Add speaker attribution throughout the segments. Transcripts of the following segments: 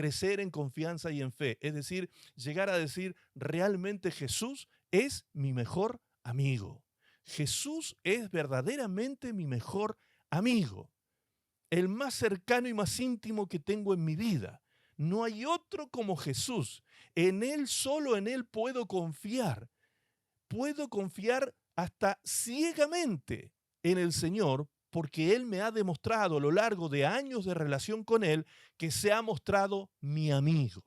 Speaker 1: crecer en confianza y en fe. Es decir, llegar a decir, realmente Jesús es mi mejor amigo. Jesús es verdaderamente mi mejor amigo, el más cercano y más íntimo que tengo en mi vida. No hay otro como Jesús. En Él, solo en Él puedo confiar. Puedo confiar hasta ciegamente en el Señor, porque Él me ha demostrado a lo largo de años de relación con Él que se ha mostrado mi amigo.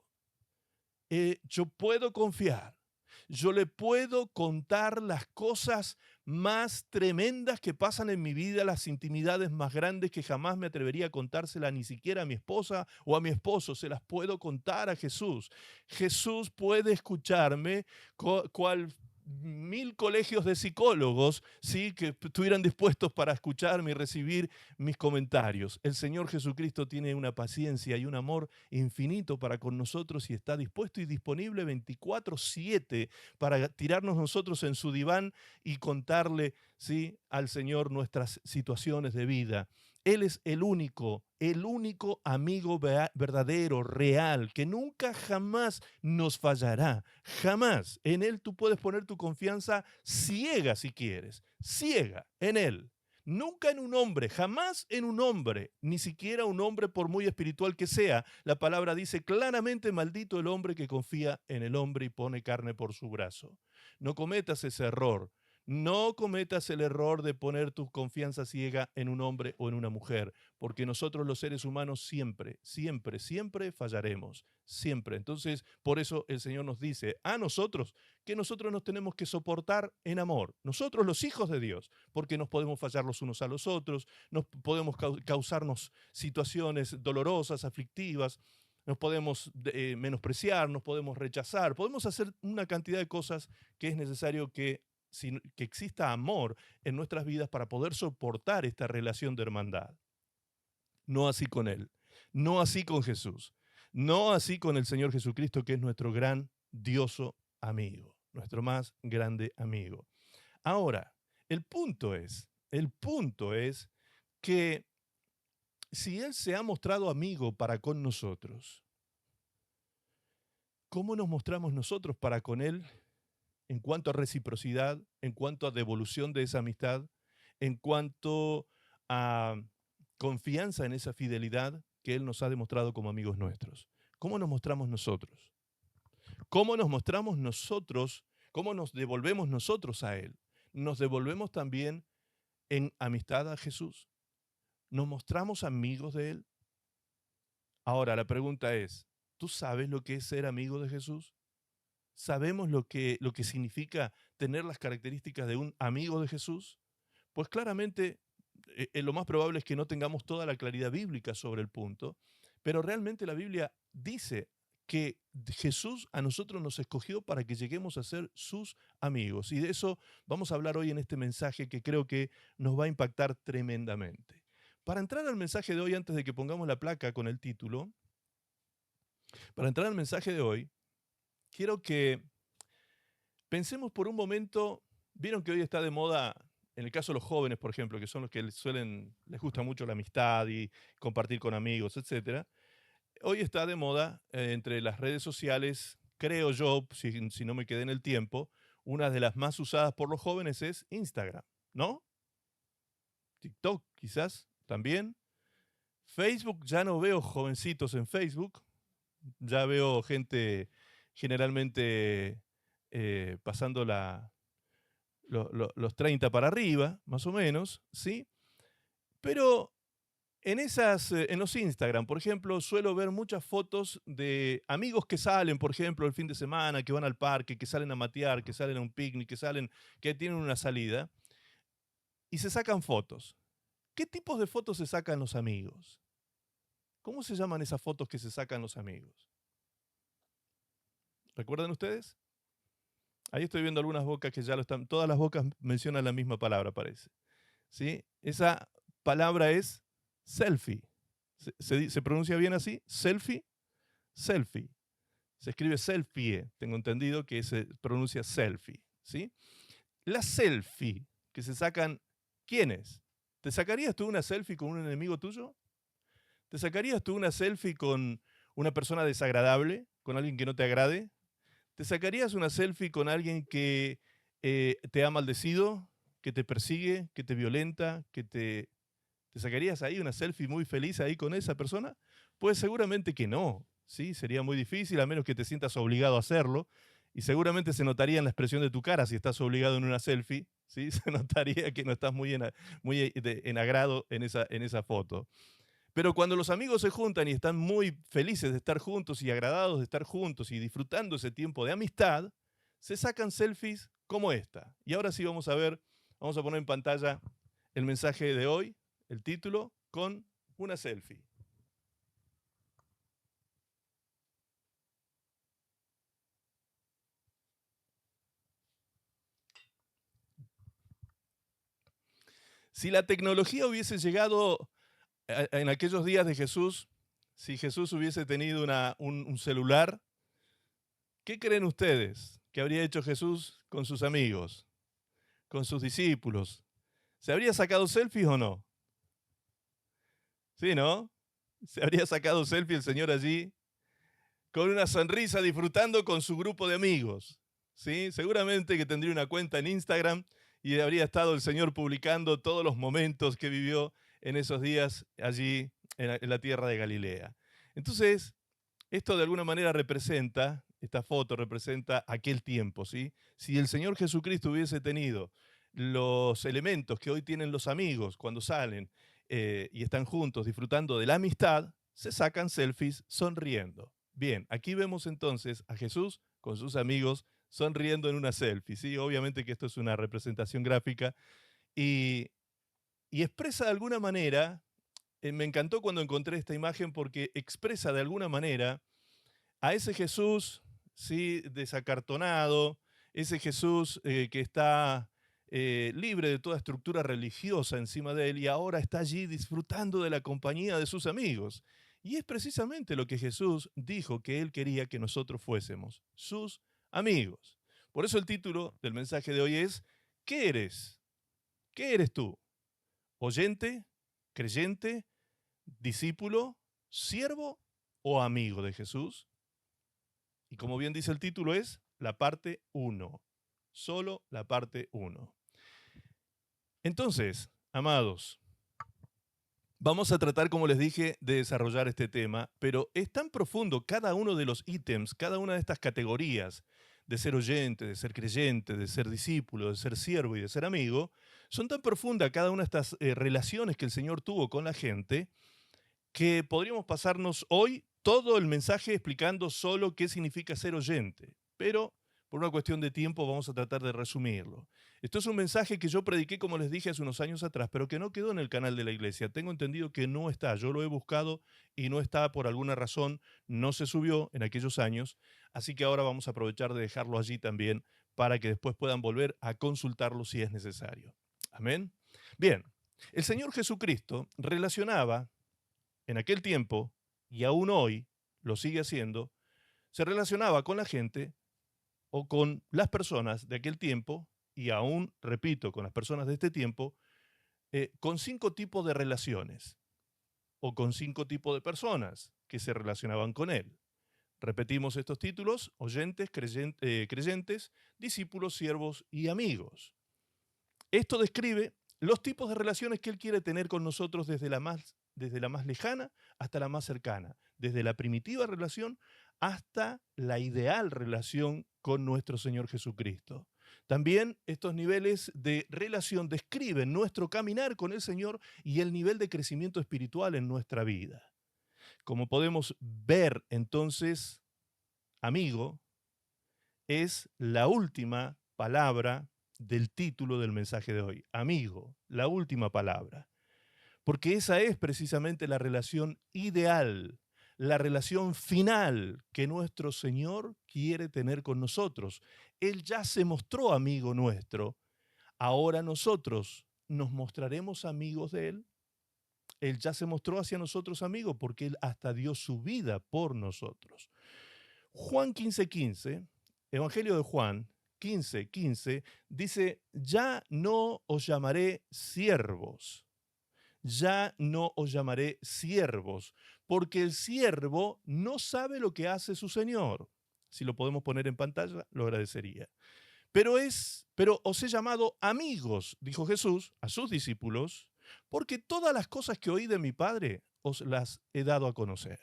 Speaker 1: Yo puedo confiar. Yo le puedo contar las cosas más tremendas que pasan en mi vida, las intimidades más grandes que jamás me atrevería a contársela ni siquiera a mi esposa o a mi esposo. Se las puedo contar a Jesús. Jesús puede escucharme, cual 1000 colegios de psicólogos, ¿sí?, que estuvieran dispuestos para escucharme y recibir mis comentarios. El Señor Jesucristo tiene una paciencia y un amor infinito para con nosotros y está dispuesto y disponible 24/7 para tirarnos nosotros en su diván y contarle, ¿sí?, al Señor nuestras situaciones de vida. Él es el único amigo verdadero, real, que nunca jamás nos fallará. Jamás. En Él tú puedes poner tu confianza ciega si quieres. Ciega en Él. Nunca en un hombre, jamás en un hombre, ni siquiera un hombre por muy espiritual que sea. La palabra dice claramente, maldito el hombre que confía en el hombre y pone carne por su brazo. No cometas ese error. No cometas el error de poner tu confianza ciega en un hombre o en una mujer, porque nosotros los seres humanos siempre, siempre, siempre fallaremos, siempre. Entonces, por eso el Señor nos dice a nosotros que nosotros nos tenemos que soportar en amor, nosotros los hijos de Dios, porque nos podemos fallar los unos a los otros, nos podemos causarnos situaciones dolorosas, aflictivas, nos podemos menospreciar, nos podemos rechazar, podemos hacer una cantidad de cosas que es necesario que exista amor en nuestras vidas para poder soportar esta relación de hermandad. No así con Él, no así con Jesús, no así con el Señor Jesucristo, que es nuestro grandioso amigo, nuestro más grande amigo. Ahora, el punto es que si Él se ha mostrado amigo para con nosotros, ¿cómo nos mostramos nosotros para con Él en cuanto a reciprocidad, en cuanto a devolución de esa amistad, en cuanto a confianza en esa fidelidad que Él nos ha demostrado como amigos nuestros? ¿Cómo nos mostramos nosotros? ¿Cómo nos mostramos nosotros? ¿Cómo nos devolvemos nosotros a Él? ¿Nos devolvemos también en amistad a Jesús? ¿Nos mostramos amigos de Él? Ahora, la pregunta es, ¿tú sabes lo que es ser amigo de Jesús? ¿Sabemos lo que significa tener las características de un amigo de Jesús? Pues claramente lo más probable es que no tengamos toda la claridad bíblica sobre el punto, pero realmente la Biblia dice que Jesús a nosotros nos escogió para que lleguemos a ser sus amigos. Y de eso vamos a hablar hoy en este mensaje que creo que nos va a impactar tremendamente. Para entrar al mensaje de hoy, antes de que pongamos la placa con el título, para entrar al mensaje de hoy, quiero que pensemos por un momento. Vieron que hoy está de moda, en el caso de los jóvenes, por ejemplo, que son los que les gusta mucho la amistad y compartir con amigos, etcétera. Hoy está de moda entre las redes sociales, creo yo, si no me quedé en el tiempo, una de las más usadas por los jóvenes es Instagram, ¿no? TikTok quizás también. Facebook, ya no veo jovencitos en Facebook, ya veo gente generalmente pasando los 30 para arriba, más o menos, ¿sí? Pero en los Instagram, por ejemplo, suelo ver muchas fotos de amigos que salen, por ejemplo, el fin de semana, que van al parque, que salen a matear, que salen a un picnic, que tienen una salida, y se sacan fotos. ¿Qué tipos de fotos se sacan los amigos? ¿Cómo se llaman esas fotos que se sacan los amigos? ¿Recuerdan ustedes? Ahí estoy viendo algunas bocas que ya lo están. Todas las bocas mencionan la misma palabra, parece. ¿Sí? Esa palabra es selfie. ¿Se pronuncia bien así? ¿Selfie? Selfie. Se escribe selfie, tengo entendido que se pronuncia selfie. ¿Sí? La selfie que se sacan, ¿quiénes? ¿Te sacarías tú una selfie con un enemigo tuyo? ¿Te sacarías tú una selfie con una persona desagradable, con alguien que no te agrade? ¿Te sacarías una selfie con alguien que te ha maldecido, que te persigue, que te violenta, ¿te sacarías ahí una selfie muy feliz ahí con esa persona? Pues seguramente que no, ¿sí? Sería muy difícil, a menos que te sientas obligado a hacerlo, y seguramente se notaría en la expresión de tu cara si estás obligado en una selfie, ¿sí? Se notaría que no estás muy en agrado en esa foto. Pero cuando los amigos se juntan y están muy felices de estar juntos y agradados de estar juntos y disfrutando ese tiempo de amistad, se sacan selfies como esta. Y ahora sí vamos a ver, vamos a poner en pantalla el mensaje de hoy, el título, con una selfie. Si la tecnología hubiese llegado en aquellos días de Jesús, si Jesús hubiese tenido un celular, ¿qué creen ustedes que habría hecho Jesús con sus amigos, con sus discípulos? ¿Se habría sacado selfies o no? Sí, ¿no? Se habría sacado selfie el Señor allí con una sonrisa disfrutando con su grupo de amigos. ¿Sí? Seguramente que tendría una cuenta en Instagram y habría estado el Señor publicando todos los momentos que vivió en esos días allí en la tierra de Galilea. Entonces, esto de alguna manera representa, esta foto representa aquel tiempo, ¿sí? Si el Señor Jesucristo hubiese tenido los elementos que hoy tienen los amigos cuando salen y están juntos disfrutando de la amistad, se sacan selfies sonriendo. Bien, aquí vemos entonces a Jesús con sus amigos sonriendo en una selfie, ¿sí? Obviamente que esto es una representación gráfica y, y expresa de alguna manera, me encantó cuando encontré esta imagen porque expresa de alguna manera a ese Jesús, ¿sí? Desacartonado, ese Jesús que está libre de toda estructura religiosa encima de él y ahora está allí disfrutando de la compañía de sus amigos. Y es precisamente lo que Jesús dijo que él quería que nosotros fuésemos, sus amigos. Por eso el título del mensaje de hoy es, ¿qué eres? ¿Qué eres tú? ¿Oyente? ¿Creyente? ¿Discípulo? ¿Siervo o amigo de Jesús? Y como bien dice el título, es la parte 1. Solo la parte 1. Entonces, amados, vamos a tratar, como les dije, de desarrollar este tema, pero es tan profundo cada uno de los ítems, cada una de estas categorías, de ser oyente, de ser creyente, de ser discípulo, de ser siervo y de ser amigo, son tan profundas cada una de estas relaciones que el Señor tuvo con la gente, que podríamos pasarnos hoy todo el mensaje explicando solo qué significa ser oyente, pero por una cuestión de tiempo vamos a tratar de resumirlo. Esto es un mensaje que yo prediqué, como les dije, hace unos años atrás, pero que no quedó en el canal de la iglesia. Tengo entendido que no está, yo lo he buscado y no está por alguna razón, no se subió en aquellos años, así que ahora vamos a aprovechar de dejarlo allí también para que después puedan volver a consultarlo si es necesario. Amén. Bien, el Señor Jesucristo relacionaba en aquel tiempo, y aún hoy lo sigue haciendo, se relacionaba con la gente o con las personas de aquel tiempo, y aún, repito, con las personas de este tiempo, con 5 tipos de relaciones o con 5 tipos de personas que se relacionaban con él. Repetimos estos títulos: oyentes, creyentes, discípulos, siervos y amigos. Esto describe los tipos de relaciones que Él quiere tener con nosotros desde la más lejana hasta la más cercana, desde la primitiva relación hasta la ideal relación con nuestro Señor Jesucristo. También estos niveles de relación describen nuestro caminar con el Señor y el nivel de crecimiento espiritual en nuestra vida. Como podemos ver entonces, amigo, es la última palabra del título del mensaje de hoy. Amigo, la última palabra. Porque esa es precisamente la relación ideal, la relación final que nuestro Señor quiere tener con nosotros. Él ya se mostró amigo nuestro. Ahora nosotros nos mostraremos amigos de Él. Él ya se mostró hacia nosotros amigo porque Él hasta dio su vida por nosotros. Juan 15:15, Evangelio de Juan 15:15, dice, ya no os llamaré siervos, ya no os llamaré siervos, porque el siervo no sabe lo que hace su señor. Si lo podemos poner en pantalla, lo agradecería. Pero os he llamado amigos, dijo Jesús a sus discípulos, porque todas las cosas que oí de mi Padre os las he dado a conocer.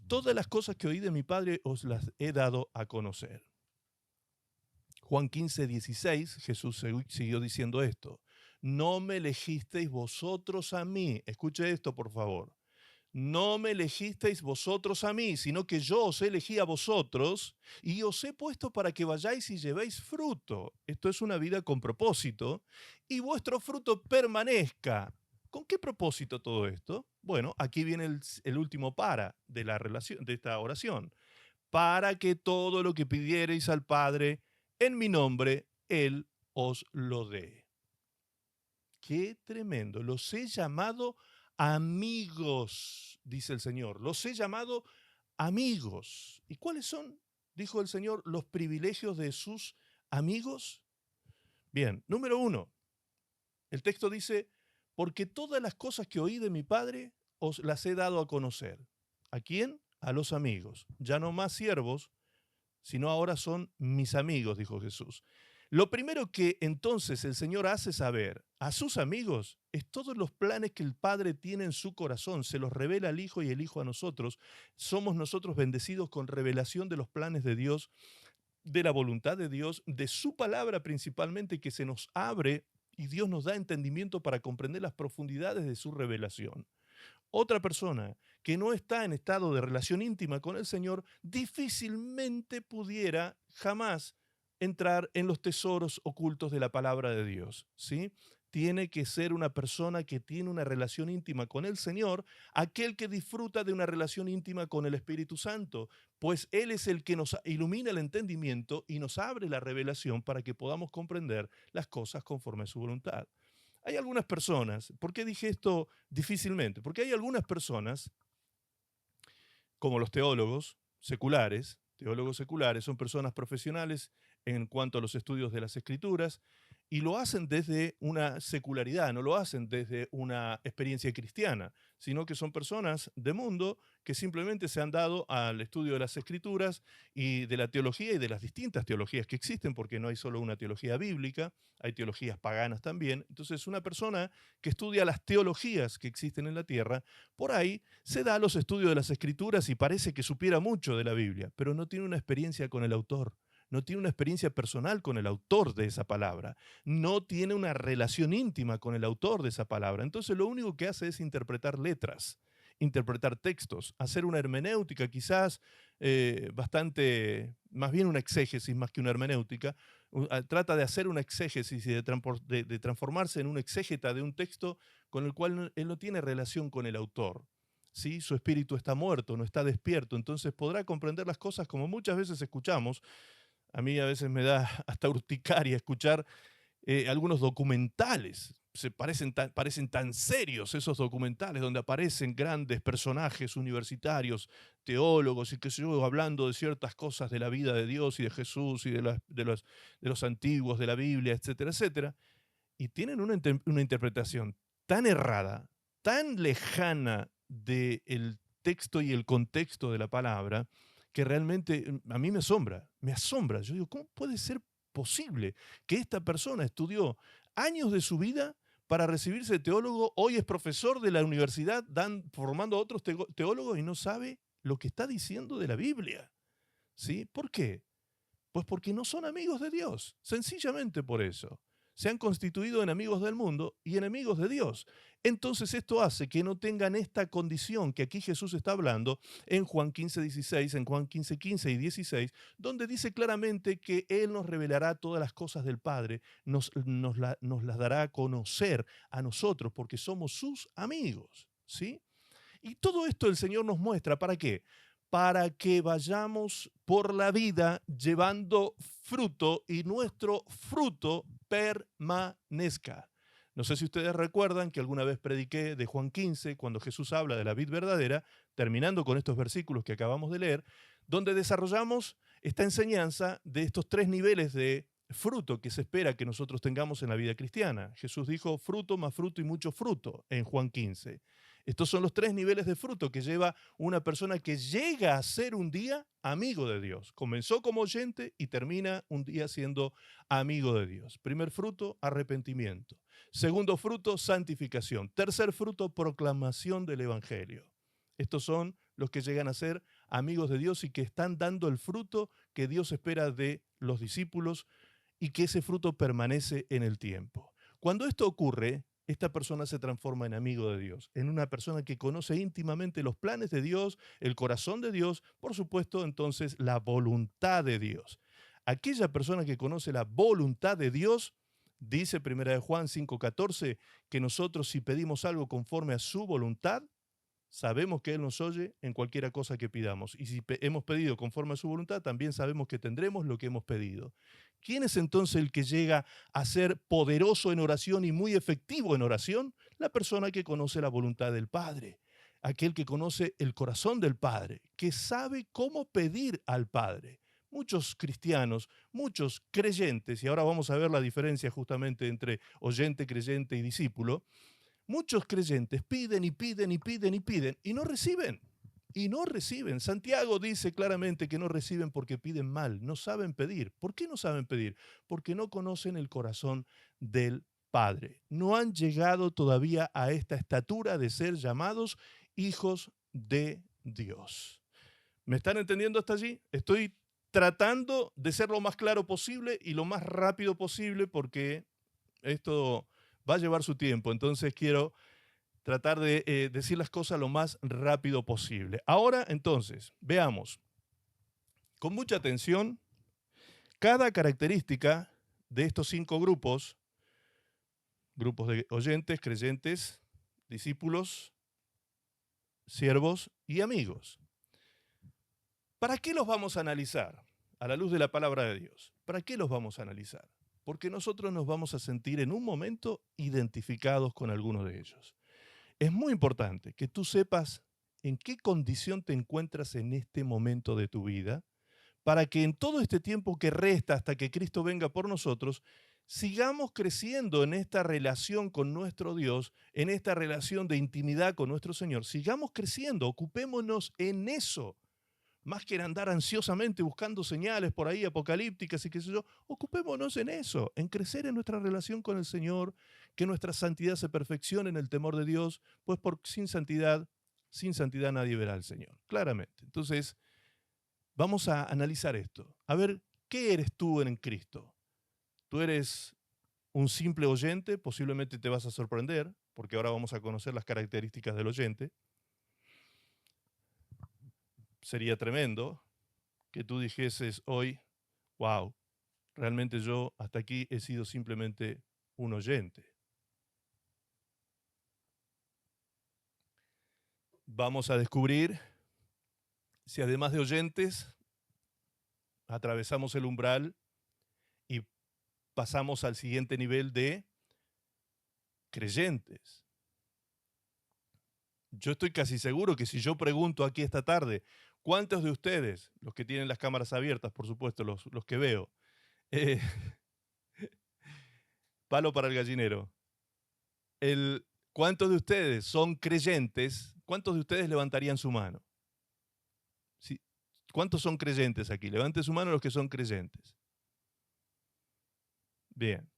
Speaker 1: Todas las cosas que oí de mi Padre os las he dado a conocer. Juan 15:16, Jesús siguió diciendo esto. No me elegisteis vosotros a mí. Escuche esto, por favor. No me elegisteis vosotros a mí, sino que yo os elegí a vosotros y os he puesto para que vayáis y llevéis fruto. Esto es una vida con propósito y vuestro fruto permanezca. ¿Con qué propósito todo esto? Bueno, aquí viene el último para de la relación, de esta oración. Para que todo lo que pidiereis al Padre en mi nombre, Él os lo dé. Qué tremendo. Los he llamado amigos, dice el Señor. Los he llamado amigos. ¿Y cuáles son, dijo el Señor, los privilegios de sus amigos? Bien, número 1. El texto dice, porque todas las cosas que oí de mi Padre os las he dado a conocer. ¿A quién? A los amigos. Ya no más siervos, sino ahora son mis amigos, dijo Jesús. Lo primero que entonces el Señor hace saber a sus amigos es todos los planes que el Padre tiene en su corazón. Se los revela al Hijo y el Hijo a nosotros. Somos nosotros bendecidos con revelación de los planes de Dios, de la voluntad de Dios, de su palabra principalmente, que se nos abre y Dios nos da entendimiento para comprender las profundidades de su revelación. Otra persona que no está en estado de relación íntima con el Señor difícilmente pudiera jamás entrar en los tesoros ocultos de la palabra de Dios, ¿sí? Tiene que ser una persona que tiene una relación íntima con el Señor, aquel que disfruta de una relación íntima con el Espíritu Santo, pues Él es el que nos ilumina el entendimiento y nos abre la revelación para que podamos comprender las cosas conforme a su voluntad. Hay algunas personas, ¿por qué dije esto difícilmente? Porque hay algunas personas, como los teólogos seculares, son personas profesionales en cuanto a los estudios de las Escrituras, y lo hacen desde una secularidad, no lo hacen desde una experiencia cristiana, sino que son personas de mundo que simplemente se han dado al estudio de las Escrituras y de la teología y de las distintas teologías que existen, porque no hay solo una teología bíblica, hay teologías paganas también. Entonces, una persona que estudia las teologías que existen en la tierra, por ahí se da los estudios de las Escrituras y parece que supiera mucho de la Biblia, pero no tiene una experiencia con el autor. No tiene una experiencia personal con el autor de esa palabra, no tiene una relación íntima con el autor de esa palabra. Entonces lo único que hace es interpretar letras, interpretar textos, hacer una hermenéutica quizás bastante, más bien una exégesis más que una hermenéutica, trata de hacer una exégesis y de transformarse en un exégeta de un texto con el cual él no tiene relación con el autor. ¿Sí? Su espíritu está muerto, no está despierto, entonces podrá comprender las cosas como muchas veces escuchamos. A mí a veces me da hasta urticaria escuchar algunos documentales. Parecen tan serios esos documentales donde aparecen grandes personajes universitarios, teólogos y qué sé yo, hablando de ciertas cosas de la vida de Dios y de Jesús y de los antiguos, de la Biblia, etcétera, etcétera. Y tienen una interpretación tan errada, tan lejana del texto y el contexto de la palabra, que realmente a mí me asombra. Yo digo, ¿cómo puede ser posible que esta persona estudió años de su vida para recibirse de teólogo, hoy es profesor de la universidad, formando a otros teólogos y no sabe lo que está diciendo de la Biblia? ¿Sí? ¿Por qué? Pues porque no son amigos de Dios, sencillamente por eso. Se han constituido en amigos del mundo y enemigos de Dios. Entonces esto hace que no tengan esta condición que aquí Jesús está hablando en Juan 15:16, en Juan 15:15 y 16, donde dice claramente que Él nos revelará todas las cosas del Padre, nos las dará a conocer a nosotros porque somos sus amigos, ¿sí? Y todo esto el Señor nos muestra, ¿para qué? Para que vayamos por la vida llevando fruto y nuestro fruto permanezca. No sé si ustedes recuerdan que alguna vez prediqué de Juan 15, cuando Jesús habla de la vid verdadera, terminando con estos versículos que acabamos de leer, donde desarrollamos esta enseñanza de estos tres niveles de fruto que se espera que nosotros tengamos en la vida cristiana. Jesús dijo fruto más fruto y mucho fruto en Juan 15. Estos son los 3 niveles de fruto que lleva una persona que llega a ser un día amigo de Dios. Comenzó como oyente y termina un día siendo amigo de Dios. Primer fruto, arrepentimiento. Segundo fruto, santificación. Tercer fruto, proclamación del Evangelio. Estos son los que llegan a ser amigos de Dios y que están dando el fruto que Dios espera de los discípulos y que ese fruto permanece en el tiempo. Cuando esto ocurre, esta persona se transforma en amigo de Dios, en una persona que conoce íntimamente los planes de Dios, el corazón de Dios, por supuesto, entonces la voluntad de Dios. Aquella persona que conoce la voluntad de Dios, dice 1 Juan 5:14, que nosotros si pedimos algo conforme a su voluntad, sabemos que Él nos oye en cualquiera cosa que pidamos. Y si hemos pedido conforme a su voluntad, también sabemos que tendremos lo que hemos pedido. ¿Quién es entonces el que llega a ser poderoso en oración y muy efectivo en oración? La persona que conoce la voluntad del Padre, aquel que conoce el corazón del Padre, que sabe cómo pedir al Padre. Muchos cristianos, muchos creyentes, y ahora vamos a ver la diferencia justamente entre oyente, creyente y discípulo, muchos creyentes piden y piden y piden y piden y no reciben. Y no reciben. Santiago dice claramente que no reciben porque piden mal, no saben pedir. ¿Por qué no saben pedir? Porque no conocen el corazón del Padre. No han llegado todavía a esta estatura de ser llamados hijos de Dios. ¿Me están entendiendo hasta allí? Estoy tratando de ser lo más claro posible y lo más rápido posible porque esto va a llevar su tiempo. Entonces quiero tratar de decir las cosas lo más rápido posible. Ahora, entonces, veamos con mucha atención cada característica de estos 5 grupos, grupos de oyentes, creyentes, discípulos, siervos y amigos. ¿Para qué los vamos a analizar? A la luz de la palabra de Dios. ¿Para qué los vamos a analizar? Porque nosotros nos vamos a sentir en un momento identificados con alguno de ellos. Es muy importante que tú sepas en qué condición te encuentras en este momento de tu vida, para que en todo este tiempo que resta hasta que Cristo venga por nosotros, sigamos creciendo en esta relación con nuestro Dios, en esta relación de intimidad con nuestro Señor. Sigamos creciendo, ocupémonos en eso. Más que en andar ansiosamente buscando señales por ahí apocalípticas y qué sé yo, ocupémonos en eso, en crecer en nuestra relación con el Señor, que nuestra santidad se perfeccione en el temor de Dios, pues sin santidad nadie verá al Señor, claramente. Entonces, vamos a analizar esto, a ver, ¿qué eres tú en Cristo? ¿Tú eres un simple oyente? Posiblemente te vas a sorprender, porque ahora vamos a conocer las características del oyente. Sería tremendo que tú dijeses hoy, wow, realmente yo hasta aquí he sido simplemente un oyente. Vamos a descubrir si además de oyentes atravesamos el umbral y pasamos al siguiente nivel de creyentes. Yo estoy casi seguro que si yo pregunto aquí esta tarde, ¿cuántos de ustedes, los que tienen las cámaras abiertas, por supuesto, los que veo, palo para el gallinero, ¿cuántos de ustedes son creyentes? ¿Cuántos de ustedes levantarían su mano? Sí. ¿Cuántos son creyentes aquí? Levanten su mano los que son creyentes. Bien.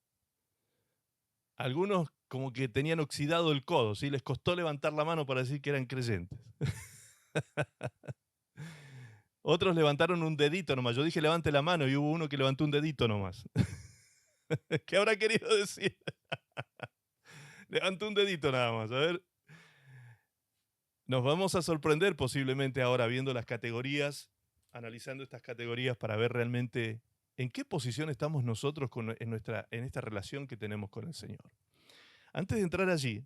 Speaker 1: Algunos como que tenían oxidado el codo, ¿sí? Les costó levantar la mano para decir que eran creyentes. Otros levantaron un dedito nomás. Yo dije levante la mano y hubo uno que levantó un dedito nomás. ¿Qué habrá querido decir? Levantó un dedito nada más. A ver. Nos vamos a sorprender posiblemente ahora viendo las categorías, analizando estas categorías para ver realmente en qué posición estamos nosotros en esta relación que tenemos con el Señor. Antes de entrar allí,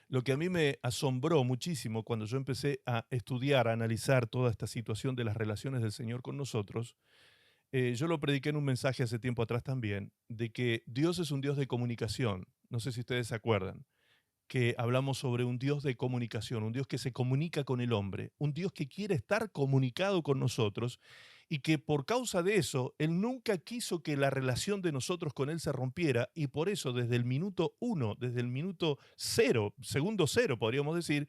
Speaker 1: lo que a mí me asombró muchísimo cuando yo empecé a estudiar, a analizar toda esta situación de las relaciones del Señor con nosotros, yo lo prediqué en un mensaje hace tiempo atrás también, de que Dios es un Dios de comunicación. No sé si ustedes se acuerdan, que hablamos sobre un Dios de comunicación, un Dios que se comunica con el hombre, un Dios que quiere estar comunicado con nosotros y que por causa de eso, Él nunca quiso que la relación de nosotros con Él se rompiera y por eso desde el minuto uno, desde el minuto cero, segundo cero podríamos decir,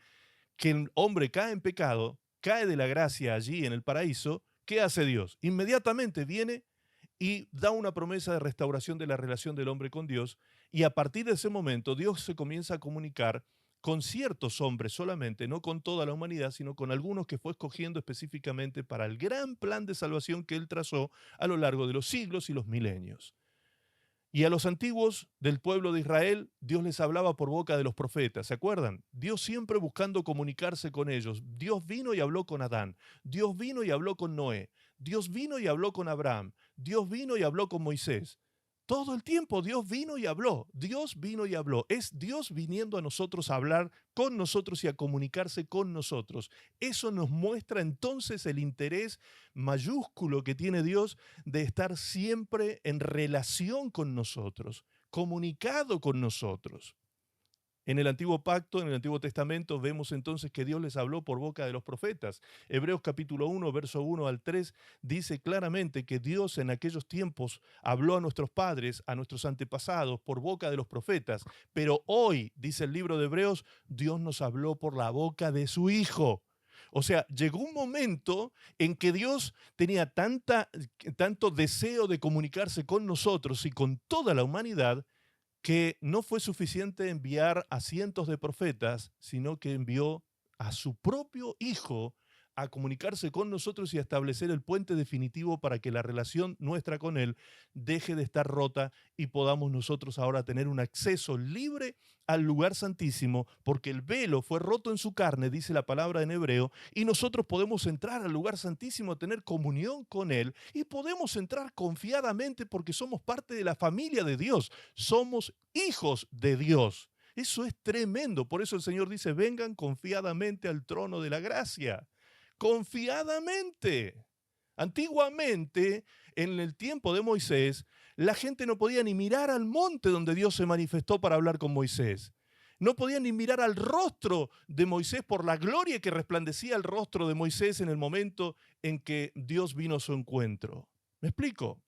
Speaker 1: que el hombre cae en pecado, cae de la gracia allí en el paraíso, ¿qué hace Dios? Inmediatamente viene y da una promesa de restauración de la relación del hombre con Dios, y a partir de ese momento Dios se comienza a comunicar con ciertos hombres solamente, no con toda la humanidad, sino con algunos que fue escogiendo específicamente para el gran plan de salvación que Él trazó a lo largo de los siglos y los milenios. Y a los antiguos del pueblo de Israel, Dios les hablaba por boca de los profetas, ¿se acuerdan? Dios siempre buscando comunicarse con ellos. Dios vino y habló con Adán, Dios vino y habló con Noé, Dios vino y habló con Abraham, Dios vino y habló con Moisés. Todo el tiempo Dios vino y habló, Dios vino y habló. Es Dios viniendo a nosotros a hablar con nosotros y a comunicarse con nosotros. Eso nos muestra entonces el interés mayúsculo que tiene Dios de estar siempre en relación con nosotros, comunicado con nosotros. En el Antiguo Pacto, en el Antiguo Testamento, vemos entonces que Dios les habló por boca de los profetas. Hebreos capítulo 1, verso 1 al 3, dice claramente que Dios en aquellos tiempos habló a nuestros padres, a nuestros antepasados, por boca de los profetas. Pero hoy, dice el libro de Hebreos, Dios nos habló por la boca de su Hijo. O sea, llegó un momento en que Dios tenía tanto deseo de comunicarse con nosotros y con toda la humanidad, que no fue suficiente enviar a cientos de profetas, sino que envió a su propio Hijo a comunicarse con nosotros y a establecer el puente definitivo para que la relación nuestra con Él deje de estar rota y podamos nosotros ahora tener un acceso libre al lugar santísimo, porque el velo fue roto en su carne, dice la palabra en hebreo, y nosotros podemos entrar al lugar santísimo, tener comunión con Él, y podemos entrar confiadamente porque somos parte de la familia de Dios, somos hijos de Dios. Eso es tremendo, por eso el Señor dice, vengan confiadamente al trono de la gracia. Confiadamente. Antiguamente, en el tiempo de Moisés, la gente no podía ni mirar al monte donde Dios se manifestó para hablar con Moisés. No podían ni mirar al rostro de Moisés por la gloria que resplandecía el rostro de Moisés en el momento en que Dios vino a su encuentro. ¿Me explico?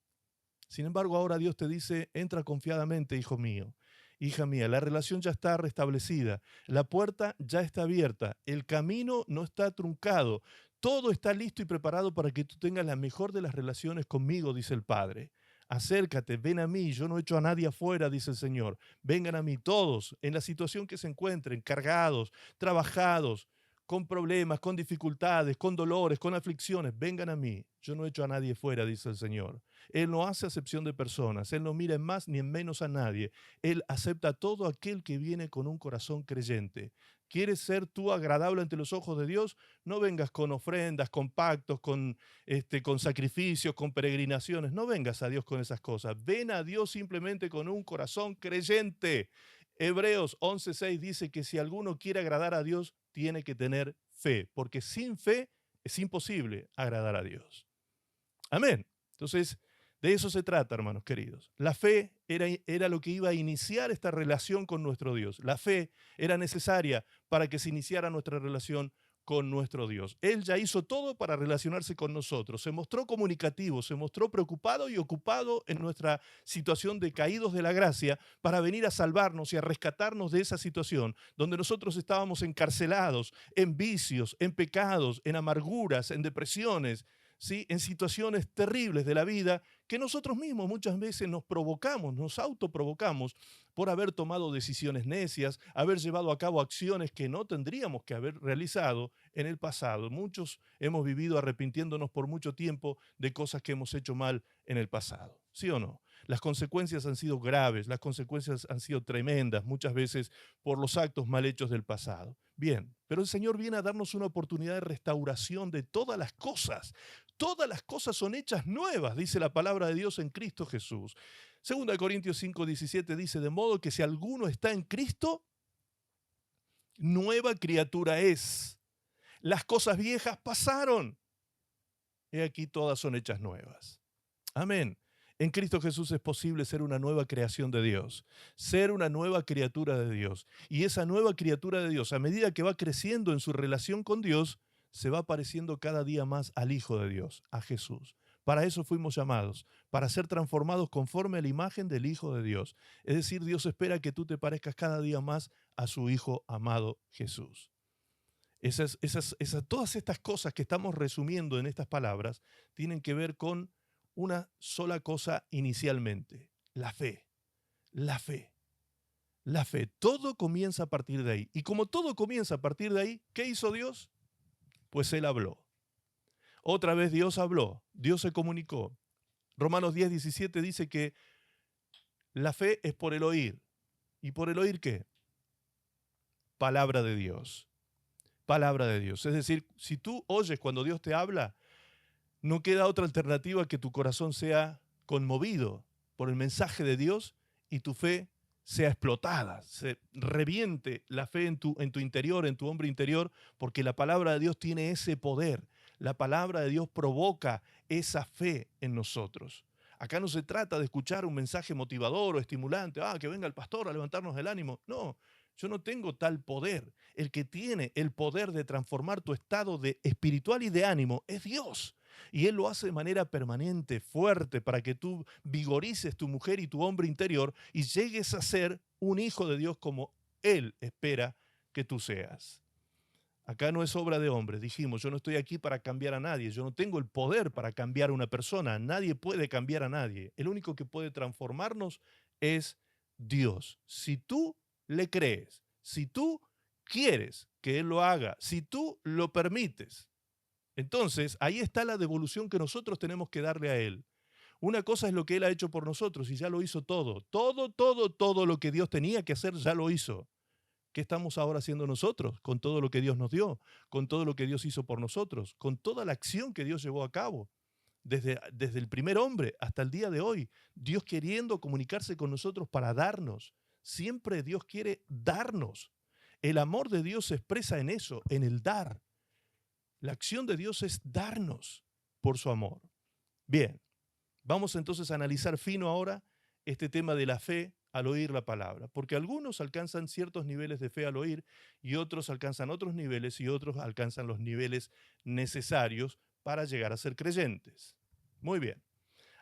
Speaker 1: Sin embargo, ahora Dios te dice, entra confiadamente, hijo mío. Hija mía, la relación ya está restablecida, la puerta ya está abierta, el camino no está truncado, todo está listo y preparado para que tú tengas la mejor de las relaciones conmigo, dice el Padre. Acércate, ven a mí, yo no echo a nadie afuera, dice el Señor. Vengan a mí todos, en la situación que se encuentren, cargados, trabajados, con problemas, con dificultades, con dolores, con aflicciones, vengan a mí. Yo no echo a nadie fuera, dice el Señor. Él no hace acepción de personas, Él no mira en más ni en menos a nadie. Él acepta a todo aquel que viene con un corazón creyente. ¿Quieres ser tú agradable ante los ojos de Dios? No vengas con ofrendas, con pactos, con sacrificios, con peregrinaciones. No vengas a Dios con esas cosas. Ven a Dios simplemente con un corazón creyente. Hebreos 11:6 dice que si alguno quiere agradar a Dios, tiene que tener fe, porque sin fe es imposible agradar a Dios. Amén. Entonces, de eso se trata, hermanos queridos. La fe era lo que iba a iniciar esta relación con nuestro Dios. La fe era necesaria para que se iniciara nuestra relación con nuestro Dios. Él ya hizo todo para relacionarse con nosotros. Se mostró comunicativo, se mostró preocupado y ocupado en nuestra situación de caídos de la gracia para venir a salvarnos y a rescatarnos de esa situación donde nosotros estábamos encarcelados en vicios, en pecados, en amarguras, en depresiones, ¿sí? En situaciones terribles de la vida que nosotros mismos muchas veces nos provocamos, nos autoprovocamos por haber tomado decisiones necias, haber llevado a cabo acciones que no tendríamos que haber realizado en el pasado. Muchos hemos vivido arrepintiéndonos por mucho tiempo de cosas que hemos hecho mal en el pasado. ¿Sí o no? Las consecuencias han sido graves, las consecuencias han sido tremendas, muchas veces por los actos mal hechos del pasado. Bien, pero el Señor viene a darnos una oportunidad de restauración de todas las cosas. Todas las cosas son hechas nuevas, dice la palabra de Dios en Cristo Jesús. 2 Corintios 5:17 dice, de modo que si alguno está en Cristo, nueva criatura es. Las cosas viejas pasaron. He aquí todas son hechas nuevas. Amén. En Cristo Jesús es posible ser una nueva creación de Dios, ser una nueva criatura de Dios. Y esa nueva criatura de Dios, a medida que va creciendo en su relación con Dios, se va pareciendo cada día más al Hijo de Dios, a Jesús. Para eso fuimos llamados, para ser transformados conforme a la imagen del Hijo de Dios. Es decir, Dios espera que tú te parezcas cada día más a su Hijo amado Jesús. Todas estas cosas que estamos resumiendo en estas palabras tienen que ver con una sola cosa inicialmente: la fe, la fe, la fe. Todo comienza a partir de ahí. Y como todo comienza a partir de ahí, ¿qué hizo Dios? Pues Él habló. Otra vez Dios habló, Dios se comunicó. Romanos 10:17 dice que la fe es por el oír. ¿Y por el oír qué? Palabra de Dios. Palabra de Dios. Es decir, si tú oyes cuando Dios te habla, no queda otra alternativa que tu corazón sea conmovido por el mensaje de Dios y tu fe sea explotada, se reviente la fe en tu interior, en tu hombre interior, porque la palabra de Dios tiene ese poder. La palabra de Dios provoca esa fe en nosotros. Acá no se trata de escuchar un mensaje motivador o estimulante, que venga el pastor a levantarnos el ánimo. No, yo no tengo tal poder. El que tiene el poder de transformar tu estado de espiritual y de ánimo es Dios. Y Él lo hace de manera permanente, fuerte, para que tú vigorices tu mujer y tu hombre interior y llegues a ser un hijo de Dios como Él espera que tú seas. Acá no es obra de hombres, dijimos, yo no estoy aquí para cambiar a nadie, yo no tengo el poder para cambiar a una persona, nadie puede cambiar a nadie. El único que puede transformarnos es Dios. Si tú le crees, si tú quieres que Él lo haga, si tú lo permites, entonces ahí está la devolución que nosotros tenemos que darle a Él. Una cosa es lo que Él ha hecho por nosotros y ya lo hizo todo. Todo lo que Dios tenía que hacer ya lo hizo. ¿Qué estamos ahora haciendo nosotros con todo lo que Dios nos dio, con todo lo que Dios hizo por nosotros, con toda la acción que Dios llevó a cabo? Desde el primer hombre hasta el día de hoy, Dios queriendo comunicarse con nosotros para darnos. Siempre Dios quiere darnos. El amor de Dios se expresa en eso, en el dar. La acción de Dios es darnos por su amor. Bien, vamos entonces a analizar fino ahora este tema de la fe al oír la palabra, porque algunos alcanzan ciertos niveles de fe al oír y otros alcanzan otros niveles y otros alcanzan los niveles necesarios para llegar a ser creyentes. Muy bien,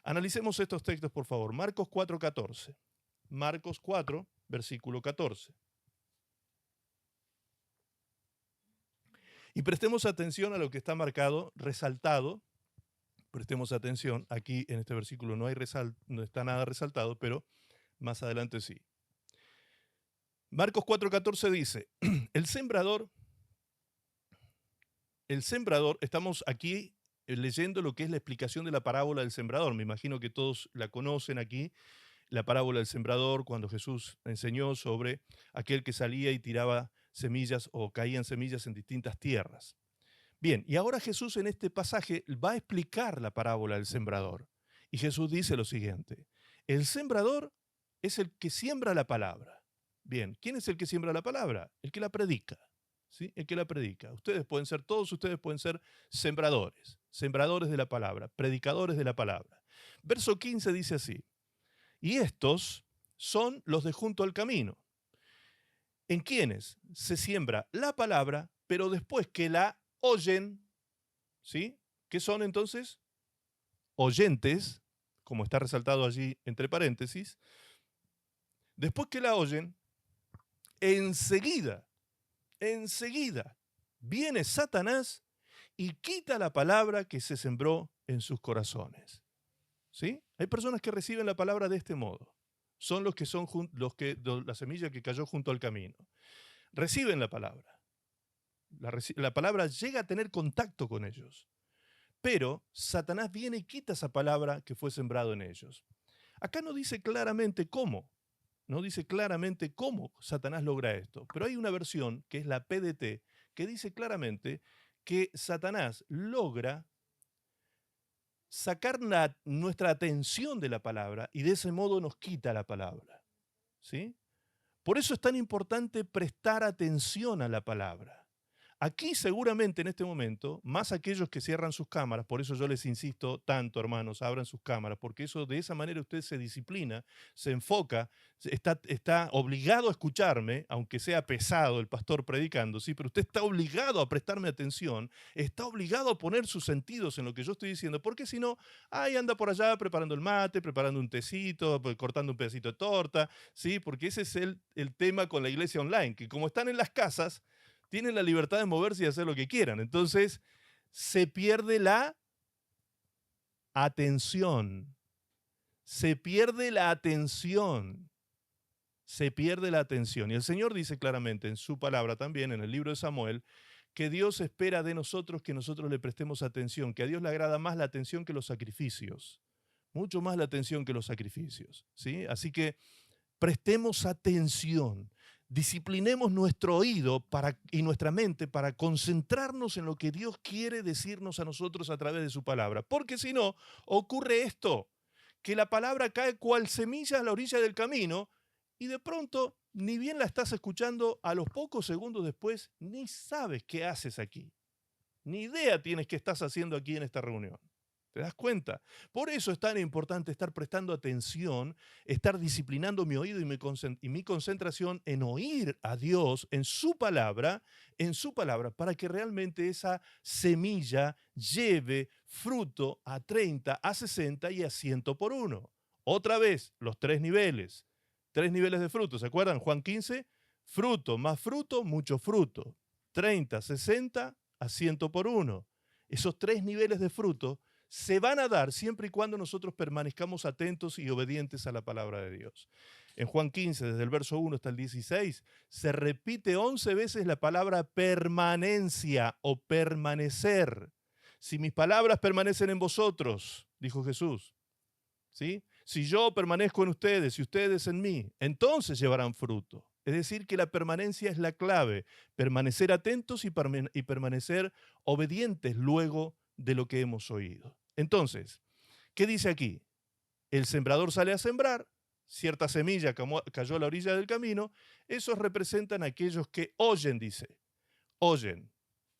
Speaker 1: analicemos estos textos por favor. Marcos 4:14. Marcos 4, versículo 14. Y prestemos atención a lo que está marcado, resaltado. Prestemos atención, aquí en este versículo no está nada resaltado, pero más adelante sí. Marcos 4:14 dice, el sembrador, estamos aquí leyendo lo que es la explicación de la parábola del sembrador. Me imagino que todos la conocen aquí, la parábola del sembrador, cuando Jesús enseñó sobre aquel que salía y tiraba semillas o caían semillas en distintas tierras. Bien, y ahora Jesús en este pasaje va a explicar la parábola del sembrador. Y Jesús dice lo siguiente, el sembrador es el que siembra la palabra. Bien, ¿quién es el que siembra la palabra? El que la predica, ¿sí? El que la predica. Todos ustedes pueden ser sembradores, sembradores de la palabra, predicadores de la palabra. Verso 15 dice así, y estos son los de junto al camino, en quienes se siembra la palabra, pero después que la oyen, ¿sí? ¿Qué son entonces? Oyentes, como está resaltado allí entre paréntesis. Después que la oyen, enseguida, viene Satanás y quita la palabra que se sembró en sus corazones. ¿Sí? Hay personas que reciben la palabra de este modo. Son la semilla que cayó junto al camino. Reciben la palabra. La palabra llega a tener contacto con ellos. Pero Satanás viene y quita esa palabra que fue sembrado en ellos. Acá no dice claramente cómo. No dice claramente cómo Satanás logra esto. Pero hay una versión, que es la PDT, que dice claramente que Satanás logra sacar nuestra atención de la palabra y de ese modo nos quita la palabra. ¿Sí? Por eso es tan importante prestar atención a la palabra. Aquí seguramente en este momento, más aquellos que cierran sus cámaras, por eso yo les insisto tanto, hermanos, abran sus cámaras, porque eso de esa manera usted se disciplina, se enfoca, está obligado a escucharme, aunque sea pesado el pastor predicando, ¿sí? Pero usted está obligado a prestarme atención, está obligado a poner sus sentidos en lo que yo estoy diciendo, porque si no, ahí anda por allá preparando el mate, preparando un tecito, cortando un pedacito de torta, ¿sí? Porque ese es el tema con la iglesia online, que como están en las casas, tienen la libertad de moverse y hacer lo que quieran. Entonces, se pierde la atención. Se pierde la atención. Se pierde la atención. Y el Señor dice claramente en su palabra también, en el libro de Samuel, que Dios espera de nosotros que nosotros le prestemos atención, que a Dios le agrada más la atención que los sacrificios. Mucho más la atención que los sacrificios, ¿sí? Así que prestemos atención. Disciplinemos nuestro oído y nuestra mente para concentrarnos en lo que Dios quiere decirnos a nosotros a través de su palabra. Porque si no, ocurre esto, que la palabra cae cual semilla a la orilla del camino y de pronto, ni bien la estás escuchando, a los pocos segundos después, ni sabes qué haces aquí. Ni idea tienes qué estás haciendo aquí en esta reunión. ¿Te das cuenta? Por eso es tan importante estar prestando atención, estar disciplinando mi oído y mi concentración en oír a Dios en su palabra, para que realmente esa semilla lleve fruto a 30, a 60 y a 100 por uno. Otra vez, los tres niveles de fruto. ¿Se acuerdan? Juan 15, fruto, más fruto, mucho fruto. 30, 60, a 100 por uno. Esos tres niveles de fruto se van a dar siempre y cuando nosotros permanezcamos atentos y obedientes a la palabra de Dios. En Juan 15, desde el verso 1 hasta el 16, se repite 11 veces la palabra permanencia o permanecer. Si mis palabras permanecen en vosotros, dijo Jesús, ¿sí? Si yo permanezco en ustedes y ustedes en mí, entonces llevarán fruto. Es decir, que la permanencia es la clave, permanecer atentos y permanecer obedientes luego de lo que hemos oído. Entonces, ¿qué dice aquí? El sembrador sale a sembrar, cierta semilla cayó a la orilla del camino, esos representan a aquellos que oyen, dice, oyen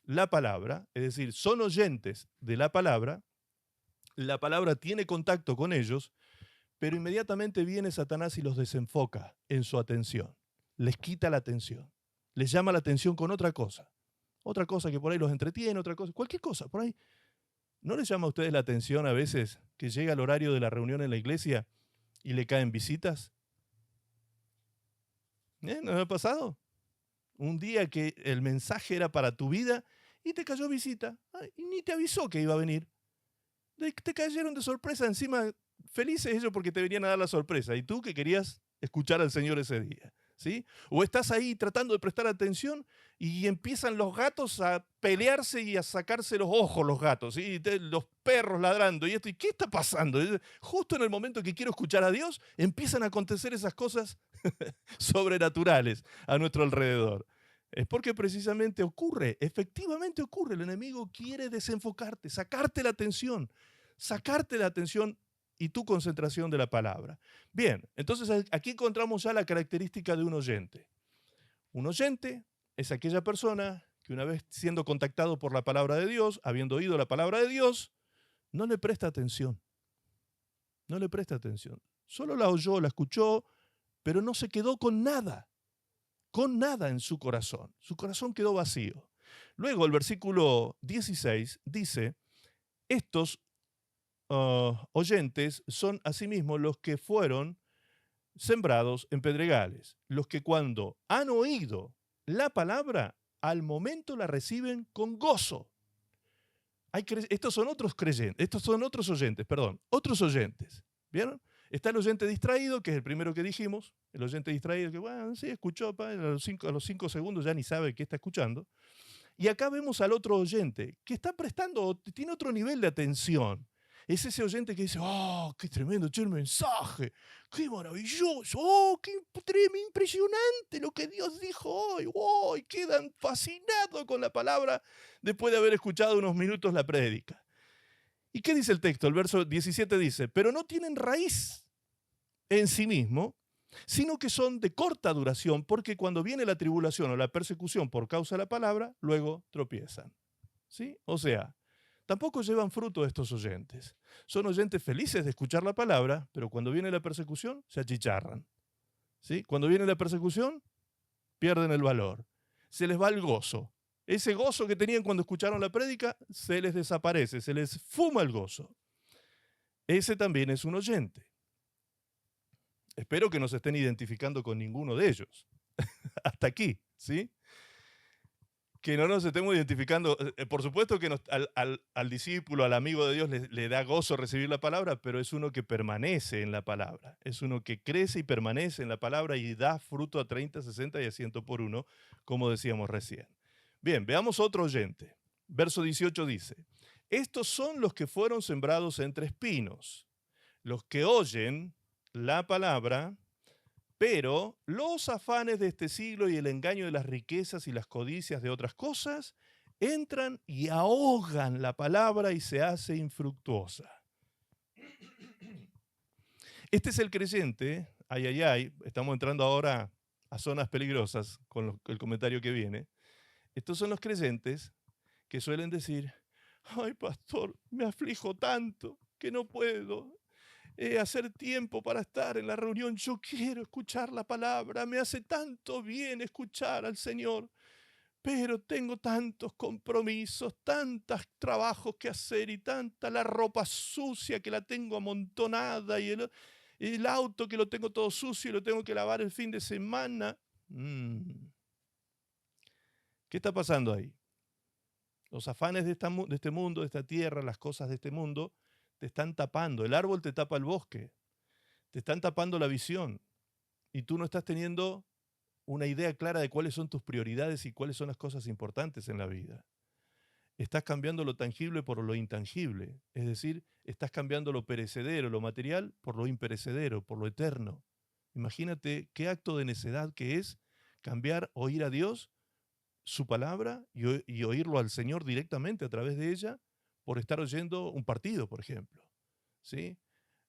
Speaker 1: la palabra, es decir, son oyentes de la palabra tiene contacto con ellos, pero inmediatamente viene Satanás y los desenfoca en su atención, les quita la atención, les llama la atención con otra cosa que por ahí los entretiene, otra cosa, cualquier cosa, por ahí. ¿No les llama a ustedes la atención a veces que llega el horario de la reunión en la iglesia y le caen visitas? ¿No me ha pasado? Un día que el mensaje era para tu vida y te cayó visita y ni te avisó que iba a venir. Te cayeron de sorpresa encima, felices ellos porque te venían a dar la sorpresa y tú que querías escuchar al Señor ese día, ¿sí? O estás ahí tratando de prestar atención y empiezan los gatos a pelearse y a sacarse los ojos los gatos, ¿sí? Los perros ladrando y esto, ¿y qué está pasando? Justo en el momento que quiero escuchar a Dios, empiezan a acontecer esas cosas sobrenaturales a nuestro alrededor. Es porque precisamente ocurre, efectivamente ocurre. El enemigo quiere desenfocarte, sacarte la atención y tu concentración de la palabra. Bien, entonces aquí encontramos ya la característica de un oyente. Un oyente es aquella persona que una vez siendo contactado por la palabra de Dios, habiendo oído la palabra de Dios, no le presta atención. No le presta atención. Solo la oyó, la escuchó, pero no se quedó con nada en su corazón. Su corazón quedó vacío. Luego el versículo 16 dice, estos oyentes son asimismo los que fueron sembrados en pedregales, los que cuando han oído la palabra, al momento la reciben con gozo. Estos son otros oyentes, otros oyentes. ¿Vieron? Está el oyente distraído, que es el primero que dijimos, el oyente distraído que, bueno, sí, escuchó, a los 5 segundos ya ni sabe qué está escuchando. Y acá vemos al otro oyente, que está tiene otro nivel de atención. Es ese oyente que dice, oh, qué tremendo, che, el mensaje, qué maravilloso, oh, qué impresionante lo que Dios dijo hoy, oh, y quedan fascinados con la palabra después de haber escuchado unos minutos la prédica. ¿Y qué dice el texto? El verso 17 dice, pero no tienen raíz en sí mismo, sino que son de corta duración, porque cuando viene la tribulación o la persecución por causa de la palabra, luego tropiezan. ¿Sí? O sea, tampoco llevan fruto estos oyentes. Son oyentes felices de escuchar la palabra, pero cuando viene la persecución, se achicharran. ¿Sí? Cuando viene la persecución, pierden el valor. Se les va el gozo. Ese gozo que tenían cuando escucharon la prédica, se les desaparece, se les fuma el gozo. Ese también es un oyente. Espero que no se estén identificando con ninguno de ellos. Hasta aquí, ¿sí? Que no nos estemos identificando. Por supuesto que al discípulo, al amigo de Dios, le da gozo recibir la palabra, pero es uno que permanece en la palabra. Es uno que crece y permanece en la palabra y da fruto a 30, 60 y a 100 por uno, como decíamos recién. Bien, veamos otro oyente. Verso 18 dice, estos son los que fueron sembrados entre espinos, los que oyen la palabra, pero los afanes de este siglo y el engaño de las riquezas y las codicias de otras cosas entran y ahogan la palabra y se hace infructuosa. Este es el creyente, ay, ay, ay, estamos entrando ahora a zonas peligrosas con el comentario que viene. Estos son los creyentes que suelen decir, ay, pastor, me aflijo tanto que no puedo hacer tiempo para estar en la reunión. Yo quiero escuchar la palabra, me hace tanto bien escuchar al Señor, pero tengo tantos compromisos, tantos trabajos que hacer y tanta la ropa sucia que la tengo amontonada y el auto que lo tengo todo sucio y lo tengo que lavar el fin de semana. ¿Qué está pasando ahí? Los afanes de este mundo, de esta tierra, las cosas de este mundo, te están tapando. El árbol te tapa el bosque. Te están tapando la visión. Y tú no estás teniendo una idea clara de cuáles son tus prioridades y cuáles son las cosas importantes en la vida. Estás cambiando lo tangible por lo intangible. Es decir, estás cambiando lo perecedero, lo material, por lo imperecedero, por lo eterno. Imagínate qué acto de necedad que es cambiar, oír a Dios, su palabra y oírlo al Señor directamente a través de ella por estar oyendo un partido, por ejemplo. ¿Sí?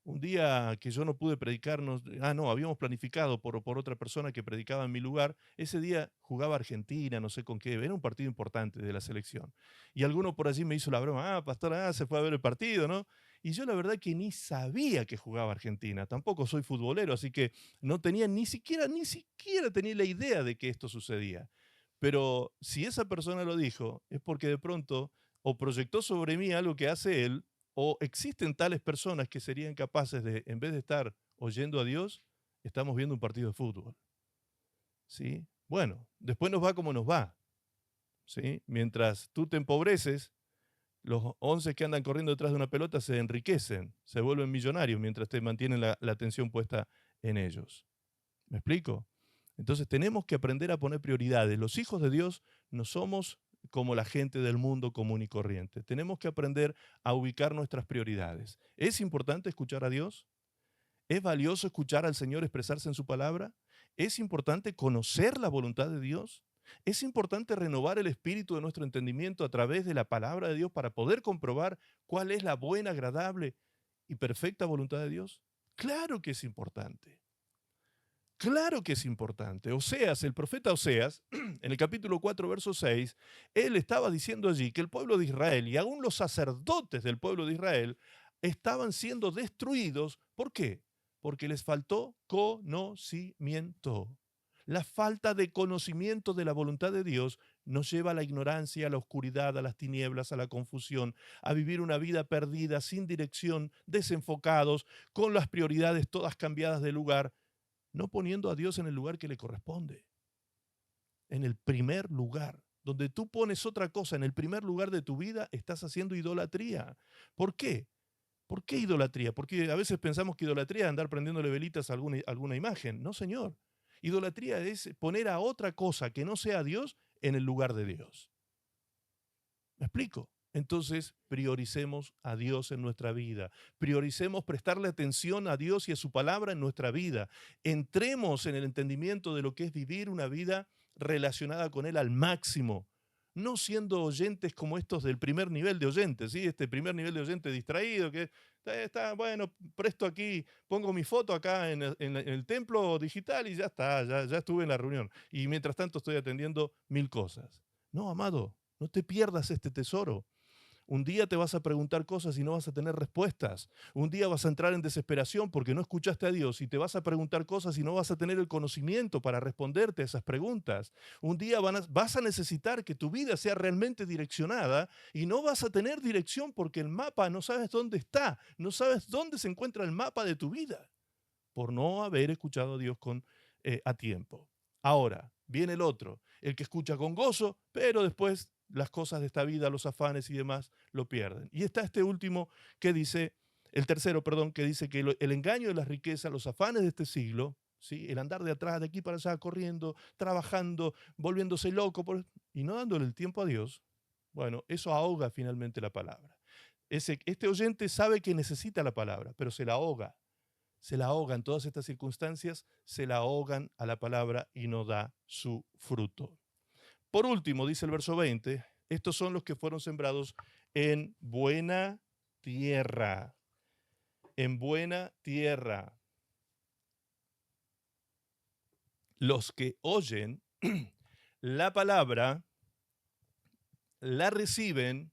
Speaker 1: Un día que yo no pude predicarnos, habíamos planificado por otra persona que predicaba en mi lugar, ese día jugaba Argentina, no sé con qué, era un partido importante de la selección. Y alguno por allí me hizo la broma, pastor, se fue a ver el partido, ¿no? Y yo la verdad que ni sabía que jugaba Argentina, tampoco soy futbolero, así que no tenía ni siquiera tenía la idea de que esto sucedía. Pero si esa persona lo dijo, es porque de pronto o proyectó sobre mí algo que hace él, o existen tales personas que serían capaces de, en vez de estar oyendo a Dios, estamos viendo un partido de fútbol. ¿Sí? Bueno, después nos va como nos va. ¿Sí? Mientras tú te empobreces, los 11 que andan corriendo detrás de una pelota se enriquecen, se vuelven millonarios mientras te mantienen la atención puesta en ellos. ¿Me explico? Entonces tenemos que aprender a poner prioridades. Los hijos de Dios no somos como la gente del mundo común y corriente. Tenemos que aprender a ubicar nuestras prioridades. ¿Es importante escuchar a Dios? ¿Es valioso escuchar al Señor expresarse en su palabra? ¿Es importante conocer la voluntad de Dios? ¿Es importante renovar el espíritu de nuestro entendimiento a través de la palabra de Dios para poder comprobar cuál es la buena, agradable y perfecta voluntad de Dios? Claro que es importante. Claro que es importante. Oseas, el profeta Oseas, en el capítulo 4, verso 6, él estaba diciendo allí que el pueblo de Israel y aún los sacerdotes del pueblo de Israel estaban siendo destruidos. ¿Por qué? Porque les faltó conocimiento. La falta de conocimiento de la voluntad de Dios nos lleva a la ignorancia, a la oscuridad, a las tinieblas, a la confusión, a vivir una vida perdida, sin dirección, desenfocados, con las prioridades todas cambiadas de lugar, no poniendo a Dios en el lugar que le corresponde. En el primer lugar. Donde tú pones otra cosa en el primer lugar de tu vida, estás haciendo idolatría. ¿Por qué? ¿Por qué idolatría? Porque a veces pensamos que idolatría es andar prendiéndole velitas a alguna imagen. No, señor. Idolatría es poner a otra cosa que no sea Dios en el lugar de Dios. ¿Me explico? Entonces, prioricemos a Dios en nuestra vida. Prioricemos prestarle atención a Dios y a su palabra en nuestra vida. Entremos en el entendimiento de lo que es vivir una vida relacionada con Él al máximo. no siendo oyentes como estos del primer nivel de oyentes, ¿sí? Este primer nivel de oyente distraído, que bueno, presto aquí, pongo mi foto acá en el templo digital y ya está, ya estuve en la reunión. Y mientras tanto estoy atendiendo 1000 cosas. No, amado, no te pierdas este tesoro. Un día te vas a preguntar cosas y no vas a tener respuestas. Un día vas a entrar en desesperación porque no escuchaste a Dios y te vas a preguntar cosas y no vas a tener el conocimiento para responderte a esas preguntas. Un día vas a necesitar que tu vida sea realmente direccionada y no vas a tener dirección porque el mapa no sabes dónde está, no sabes dónde se encuentra el mapa de tu vida por no haber escuchado a Dios a tiempo. Ahora, viene el otro, el que escucha con gozo, pero después las cosas de esta vida, los afanes y demás, lo pierden. Y está este último que dice, el tercero, perdón, que dice que el engaño de las riquezas, los afanes de este siglo, ¿sí? El andar de atrás, de aquí para allá, corriendo, trabajando, volviéndose loco y no dándole el tiempo a Dios, bueno, eso ahoga finalmente la palabra. Este oyente sabe que necesita la palabra, pero se la ahogan, todas estas circunstancias se la ahogan a la palabra y no da su fruto. Por último, dice el verso 20, estos son los que fueron sembrados en buena tierra. En buena tierra. Los que oyen la palabra, la reciben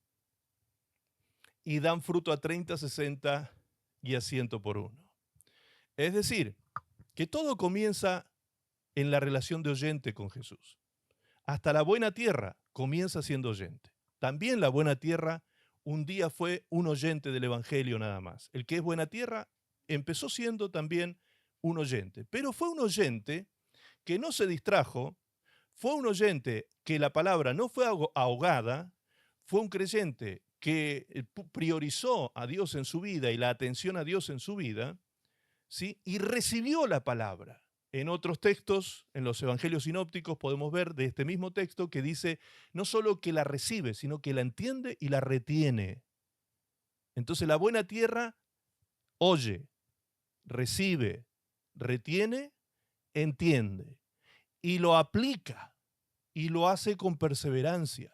Speaker 1: y dan fruto a 30, 60 y a 100 por uno. Es decir, que todo comienza en la relación de oyente con Jesús. Hasta la buena tierra comienza siendo oyente. También la buena tierra un día fue un oyente del Evangelio nada más. El que es buena tierra empezó siendo también un oyente, pero fue un oyente que no se distrajo, fue un oyente que la palabra no fue ahogada, fue un creyente que priorizó a Dios en su vida y la atención a Dios en su vida, ¿sí? Y recibió la palabra. En otros textos, en los evangelios sinópticos, podemos ver de este mismo texto que dice no solo que la recibe, sino que la entiende y la retiene. Entonces la buena tierra oye, recibe, retiene, entiende y lo aplica y lo hace con perseverancia.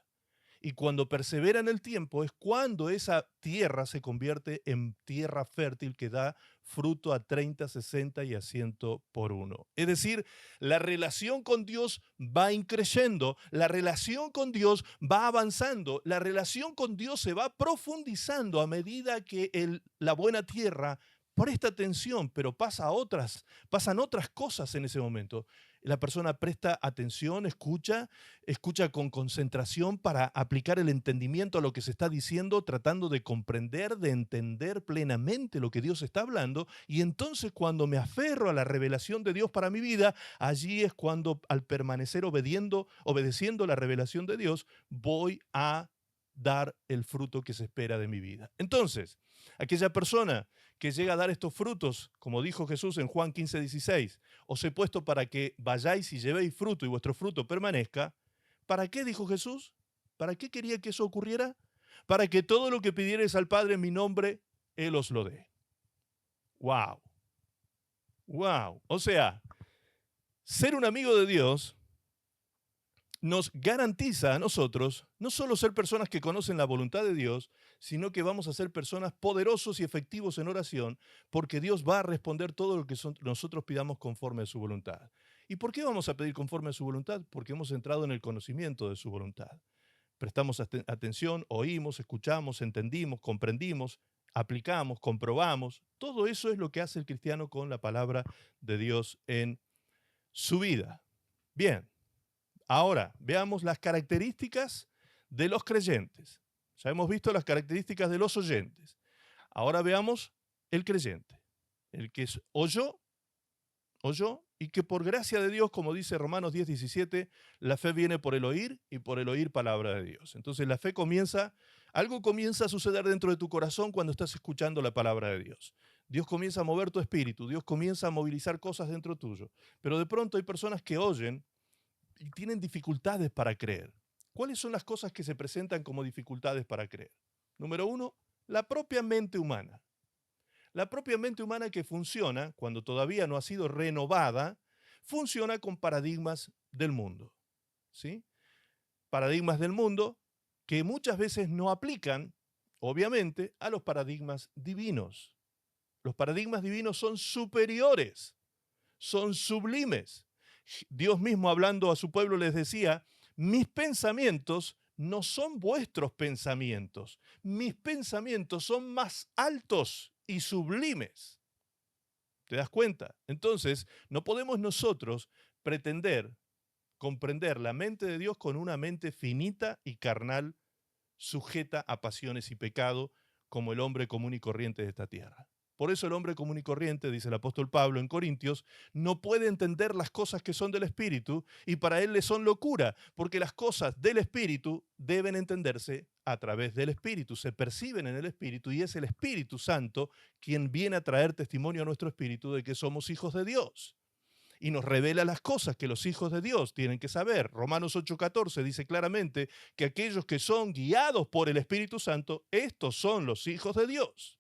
Speaker 1: Y cuando persevera en el tiempo es cuando esa tierra se convierte en tierra fértil que da fruto a 30, 60 y a 100 por uno. Es decir, la relación con Dios va increciendo, la relación con Dios va avanzando, la relación con Dios se va profundizando a medida que la buena tierra presta atención, pero pasan otras cosas en ese momento. La persona presta atención, escucha con concentración para aplicar el entendimiento a lo que se está diciendo, tratando de comprender, de entender plenamente lo que Dios está hablando. Y entonces cuando me aferro a la revelación de Dios para mi vida, allí es cuando al permanecer obedeciendo la revelación de Dios, voy a dar el fruto que se espera de mi vida. Entonces, aquella persona que llega a dar estos frutos, como dijo Jesús en Juan 15, 16, os he puesto para que vayáis y llevéis fruto y vuestro fruto permanezca. ¿Para qué dijo Jesús? ¿Para qué quería que eso ocurriera? Para que todo lo que pidierais al Padre en mi nombre, Él os lo dé. ¡Wow! ¡Wow! O sea, ser un amigo de Dios nos garantiza a nosotros no solo ser personas que conocen la voluntad de Dios, sino que vamos a ser personas poderosos y efectivos en oración, porque Dios va a responder todo lo que nosotros pidamos conforme a su voluntad. ¿Y por qué vamos a pedir conforme a su voluntad? Porque hemos entrado en el conocimiento de su voluntad. Prestamos atención, oímos, escuchamos, entendimos, comprendimos, aplicamos, comprobamos. Todo eso es lo que hace el cristiano con la palabra de Dios en su vida. Bien. Ahora, veamos las características de los creyentes. Ya hemos visto las características de los oyentes. Ahora veamos el creyente, el que oyó y que por gracia de Dios, como dice Romanos 10, 17, la fe viene por el oír y por el oír palabra de Dios. Entonces la fe algo comienza a suceder dentro de tu corazón cuando estás escuchando la palabra de Dios. Dios comienza a mover tu espíritu, Dios comienza a movilizar cosas dentro tuyo. Pero de pronto hay personas que oyen y tienen dificultades para creer. ¿Cuáles son las cosas que se presentan como dificultades para creer? Número uno, la propia mente humana. La propia mente humana que funciona, cuando todavía no ha sido renovada, funciona con paradigmas del mundo. ¿Sí? paradigmas del mundo que muchas veces no aplican, obviamente, a los paradigmas divinos. Los paradigmas divinos son superiores, son sublimes. Dios mismo hablando a su pueblo les decía, mis pensamientos no son vuestros pensamientos, mis pensamientos son más altos y sublimes. ¿Te das cuenta? Entonces, no podemos nosotros pretender comprender la mente de Dios con una mente finita y carnal, sujeta a pasiones y pecado, como el hombre común y corriente de esta tierra. Por eso el hombre común y corriente, dice el apóstol Pablo en Corintios, no puede entender las cosas que son del Espíritu y para él le son locura, porque las cosas del Espíritu deben entenderse a través del Espíritu, se perciben en el Espíritu y es el Espíritu Santo quien viene a traer testimonio a nuestro espíritu de que somos hijos de Dios. Y nos revela las cosas que los hijos de Dios tienen que saber. Romanos 8:14 dice claramente que aquellos que son guiados por el Espíritu Santo, estos son los hijos de Dios.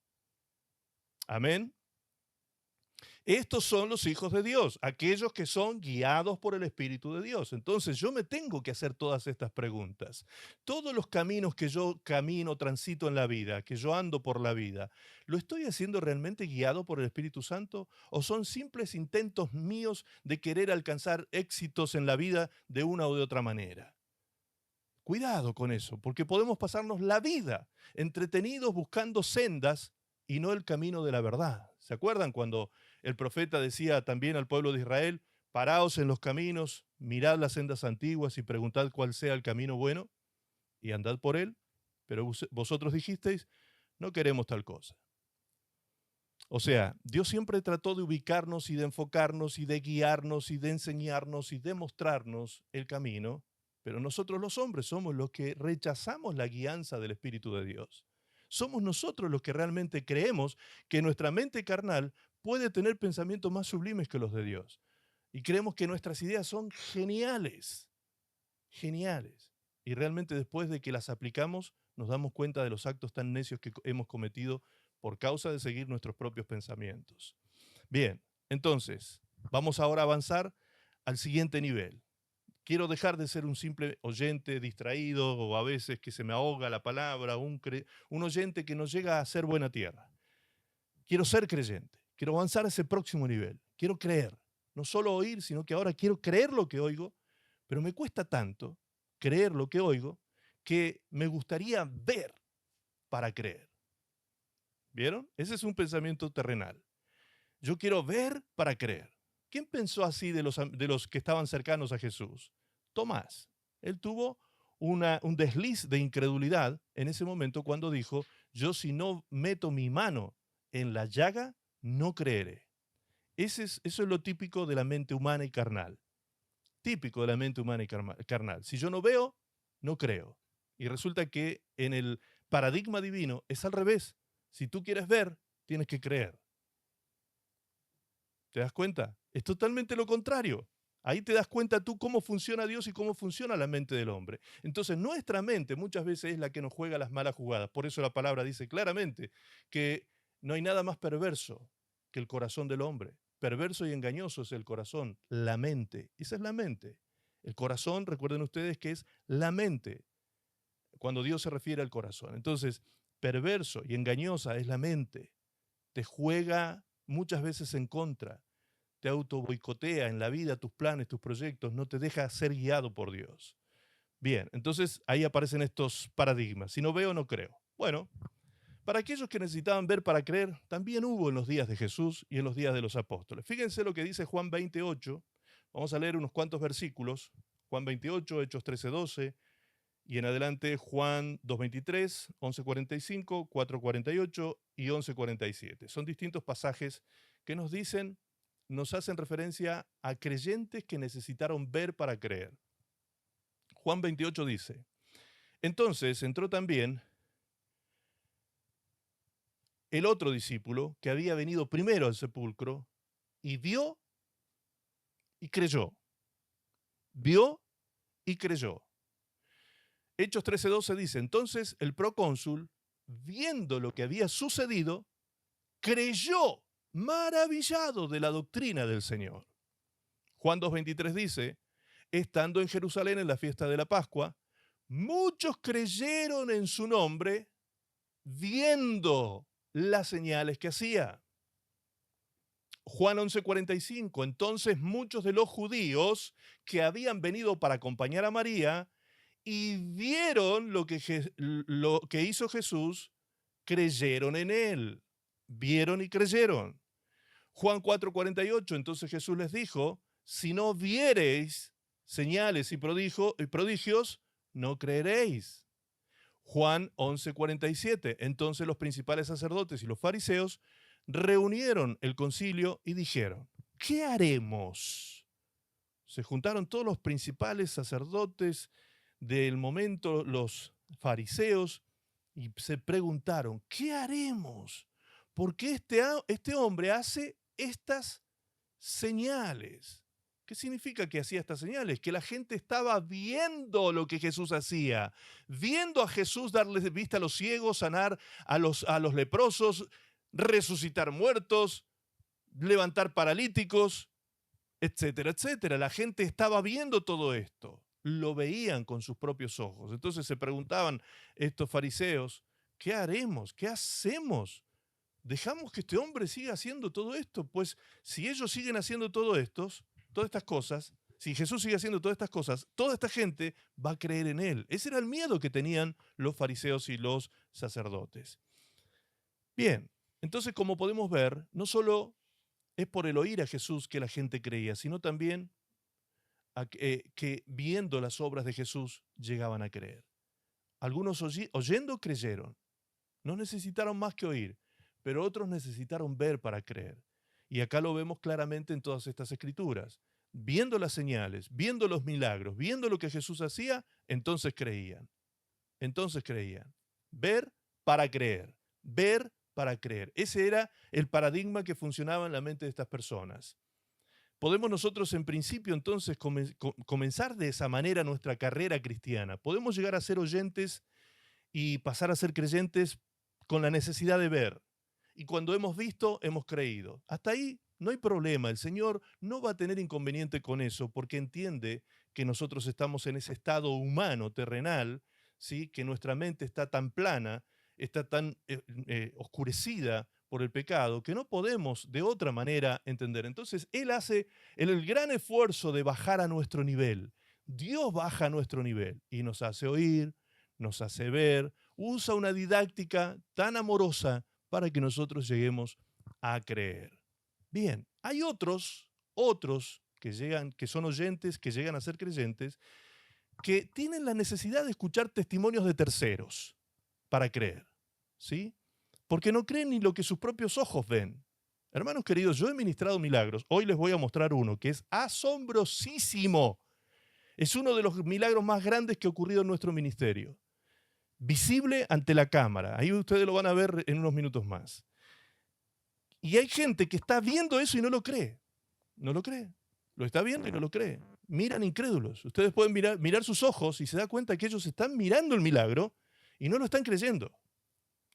Speaker 1: Amén. Estos son los hijos de Dios, aquellos que son guiados por el Espíritu de Dios. Entonces yo me tengo que hacer todas estas preguntas. Todos los caminos que yo camino, transito en la vida, que yo ando por la vida, ¿lo estoy haciendo realmente guiado por el Espíritu Santo? ¿O son simples intentos míos de querer alcanzar éxitos en la vida de una o de otra manera? Cuidado con eso, porque podemos pasarnos la vida entretenidos buscando sendas y no el camino de la verdad. ¿Se acuerdan cuando el profeta decía también al pueblo de Israel, paraos en los caminos, mirad las sendas antiguas y preguntad cuál sea el camino bueno y andad por él? Pero vosotros dijisteis, no queremos tal cosa. O sea, Dios siempre trató de ubicarnos y de enfocarnos y de guiarnos y de enseñarnos y de mostrarnos el camino, pero nosotros los hombres somos los que rechazamos la guianza del Espíritu de Dios. Somos nosotros los que realmente creemos que nuestra mente carnal puede tener pensamientos más sublimes que los de Dios. Y creemos que nuestras ideas son geniales, geniales. Y realmente después de que las aplicamos, nos damos cuenta de los actos tan necios que hemos cometido por causa de seguir nuestros propios pensamientos. Bien, entonces, vamos ahora a avanzar al siguiente nivel. Quiero dejar de ser un simple oyente distraído o a veces que se me ahoga la palabra, un oyente que no llega a ser buena tierra. Quiero ser creyente, quiero avanzar a ese próximo nivel, quiero creer, no solo oír, sino que ahora quiero creer lo que oigo, pero me cuesta tanto creer lo que oigo que me gustaría ver para creer. ¿Vieron? Ese es un pensamiento terrenal. Yo quiero ver para creer. ¿Quién pensó así de los que estaban cercanos a Jesús? Tomás. Él tuvo un desliz de incredulidad en ese momento cuando dijo, yo si no meto mi mano en la llaga, no creeré. Eso es lo típico de la mente humana y carnal. Típico de la mente humana y carnal. Si yo no veo, no creo. Y resulta que en el paradigma divino es al revés. Si tú quieres ver, tienes que creer. ¿Te das cuenta? Es totalmente lo contrario. Ahí te das cuenta tú cómo funciona Dios y cómo funciona la mente del hombre. Entonces, nuestra mente muchas veces es la que nos juega las malas jugadas. Por eso la palabra dice claramente que no hay nada más perverso que el corazón del hombre. Perverso y engañoso es el corazón, la mente. Esa es la mente. El corazón, recuerden ustedes que es la mente, cuando Dios se refiere al corazón. Entonces, perverso y engañosa es la mente. Te juega muchas veces en contra, te auto boicotea en la vida, tus planes, tus proyectos, no te deja ser guiado por Dios. Bien, entonces ahí aparecen estos paradigmas. Si no veo, no creo. Bueno, para aquellos que necesitaban ver para creer, también hubo en los días de Jesús y en los días de los apóstoles. Fíjense lo que dice Juan 28. Vamos a leer unos cuantos versículos. Juan 28, Hechos 13:12. Y en adelante Juan 2:23, 11:45, 4:48 y 11:47. Son distintos pasajes que nos hacen referencia a creyentes que necesitaron ver para creer. Juan 28 dice, entonces entró también el otro discípulo que había venido primero al sepulcro y vio y creyó. Vio y creyó. Hechos 13:12 dice, entonces el procónsul, viendo lo que había sucedido, creyó, maravillado de la doctrina del Señor. Juan 2:23 dice, estando en Jerusalén en la fiesta de la Pascua, muchos creyeron en su nombre viendo las señales que hacía. Juan 11:45, entonces muchos de los judíos que habían venido para acompañar a María y vieron lo que hizo Jesús, creyeron en él. Vieron y creyeron. Juan 4:48, entonces Jesús les dijo, si no viereis señales y prodigios, no creeréis. Juan 11:47, entonces los principales sacerdotes y los fariseos reunieron el concilio y dijeron, ¿qué haremos? Se juntaron todos los principales sacerdotes del momento, los fariseos, y se preguntaron, ¿qué haremos? ¿Por qué este hombre hace estas señales? ¿Qué significa que hacía estas señales? Que la gente estaba viendo lo que Jesús hacía, viendo a Jesús darle vista a los ciegos, sanar a los leprosos, resucitar muertos, levantar paralíticos, etcétera, etcétera. La gente estaba viendo todo esto, lo veían con sus propios ojos. Entonces se preguntaban estos fariseos, ¿qué haremos? ¿Qué hacemos? ¿Dejamos que este hombre siga haciendo todo esto? Pues si ellos siguen haciendo todas estas cosas, si Jesús sigue haciendo todas estas cosas, toda esta gente va a creer en él. Ese era el miedo que tenían los fariseos y los sacerdotes. Bien, entonces como podemos ver, no solo es por el oír a Jesús que la gente creía, sino también que viendo las obras de Jesús llegaban a creer. Algunos oyendo creyeron, no necesitaron más que oír, pero otros necesitaron ver para creer. Y acá lo vemos claramente en todas estas escrituras. Viendo las señales, viendo los milagros, viendo lo que Jesús hacía, entonces creían. Entonces creían. Ver para creer. Ver para creer. Ese era el paradigma que funcionaba en la mente de estas personas. Podemos nosotros en principio entonces comenzar de esa manera nuestra carrera cristiana. Podemos llegar a ser oyentes y pasar a ser creyentes con la necesidad de ver. Y cuando hemos visto, hemos creído. Hasta ahí no hay problema. El Señor no va a tener inconveniente con eso porque entiende que nosotros estamos en ese estado humano, terrenal, ¿sí? Que nuestra mente está tan plana, está tan oscurecida por el pecado, que no podemos de otra manera entender. Entonces, Él hace el gran esfuerzo de bajar a nuestro nivel. Dios baja a nuestro nivel y nos hace oír, nos hace ver, usa una didáctica tan amorosa para que nosotros lleguemos a creer. Bien, hay otros que son oyentes, que llegan a ser creyentes, que tienen la necesidad de escuchar testimonios de terceros para creer, ¿sí? Porque no creen ni lo que sus propios ojos ven. Hermanos queridos, yo he ministrado milagros. Hoy les voy a mostrar uno que es asombrosísimo. Es uno de los milagros más grandes que ha ocurrido en nuestro ministerio. Visible ante la cámara. Ahí ustedes lo van a ver en unos minutos más. Y hay gente que está viendo eso y no lo cree. No lo cree. Lo está viendo y no lo cree. Miran incrédulos. Ustedes pueden mirar sus ojos y se da cuenta que ellos están mirando el milagro y no lo están creyendo.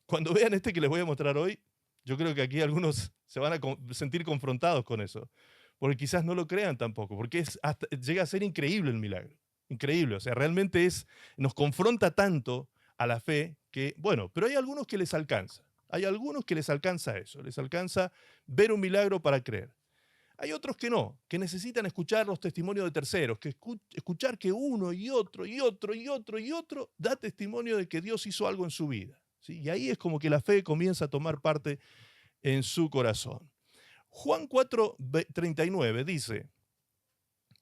Speaker 1: Cuando vean este que les voy a mostrar hoy, yo creo que aquí algunos se van a sentir confrontados con eso. Porque quizás no lo crean tampoco. Porque llega a ser increíble el milagro. Increíble. O sea, realmente nos confronta tanto a la fe que, bueno, pero hay algunos que les alcanza. Hay algunos que les alcanza eso. Les alcanza ver un milagro para creer. Hay otros que no, que necesitan escuchar los testimonios de terceros, que escuchar que uno y otro y otro y otro y otro da testimonio de que Dios hizo algo en su vida. ¿Sí? Y ahí es como que la fe comienza a tomar parte en su corazón. Juan 4:39 dice,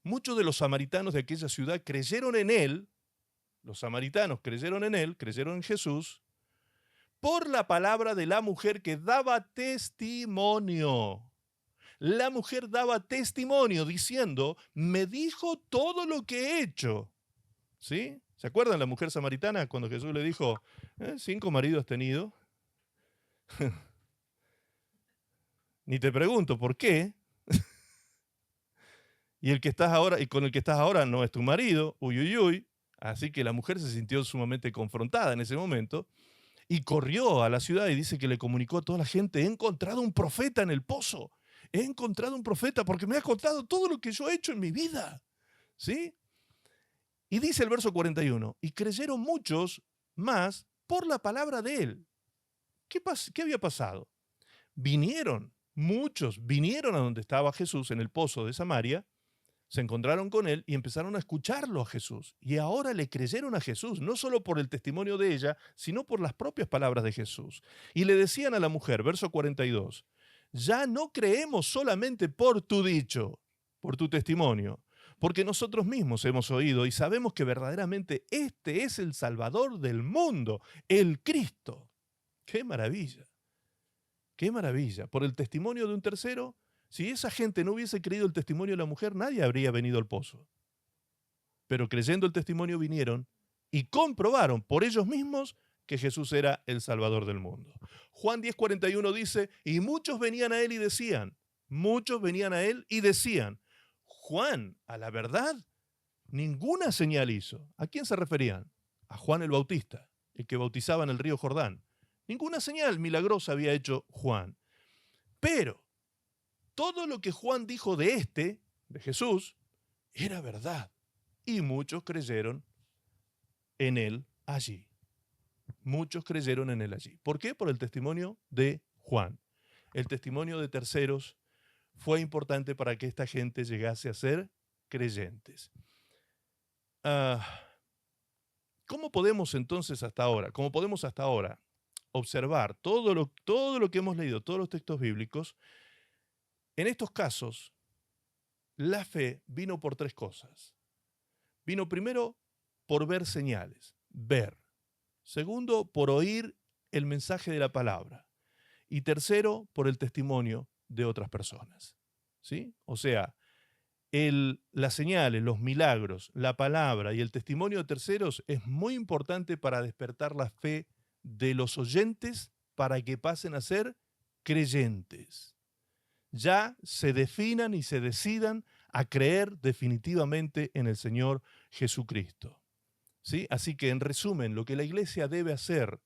Speaker 1: muchos de los samaritanos de aquella ciudad creyeron en él, los samaritanos creyeron en él, creyeron en Jesús, por la palabra de la mujer que daba testimonio. La mujer daba testimonio diciendo, me dijo todo lo que he hecho. ¿Sí? ¿Se acuerdan la mujer samaritana cuando Jesús le dijo, 5 maridos has tenido? Ni te pregunto, ¿por qué? Y con el que estás ahora no es tu marido, uy, uy, uy. Así que la mujer se sintió sumamente confrontada en ese momento y corrió a la ciudad y dice que le comunicó a toda la gente, he encontrado un profeta en el pozo. He encontrado un profeta porque me ha contado todo lo que yo he hecho en mi vida. ¿Sí? Y dice el verso 41, y creyeron muchos más por la palabra de él. ¿Qué había pasado? Muchos vinieron a donde estaba Jesús en el pozo de Samaria, se encontraron con él y empezaron a escucharlo a Jesús. Y ahora le creyeron a Jesús, no solo por el testimonio de ella, sino por las propias palabras de Jesús. Y le decían a la mujer, verso 42, ya no creemos solamente por tu dicho, por tu testimonio, porque nosotros mismos hemos oído y sabemos que verdaderamente este es el Salvador del mundo, el Cristo. ¡Qué maravilla! ¡Qué maravilla! Por el testimonio de un tercero, si esa gente no hubiese creído el testimonio de la mujer, nadie habría venido al pozo. Pero creyendo el testimonio vinieron y comprobaron por ellos mismos que Jesús era el Salvador del mundo. Juan 10:41 dice, y muchos venían a él y decían, Juan, a la verdad, ninguna señal hizo. ¿A quién se referían? A Juan el Bautista, el que bautizaba en el río Jordán. Ninguna señal milagrosa había hecho Juan. Pero todo lo que Juan dijo de Jesús, era verdad. Y muchos creyeron en él allí. Muchos creyeron en él allí. ¿Por qué? Por el testimonio de Juan. El testimonio de terceros fue importante para que esta gente llegase a ser creyentes. ¿Cómo podemos entonces hasta ahora observar todo lo que hemos leído, todos los textos bíblicos? En estos casos, la fe vino por tres cosas. Vino primero por ver señales, ver. Segundo, por oír el mensaje de la palabra. Y tercero, por el testimonio de otras personas. ¿Sí? O sea, las señales, los milagros, la palabra y el testimonio de terceros es muy importante para despertar la fe de los oyentes para que pasen a ser creyentes. Ya se definan y se decidan a creer definitivamente en el Señor Jesucristo. ¿Sí? Así que, en resumen, lo que la iglesia debe hacer,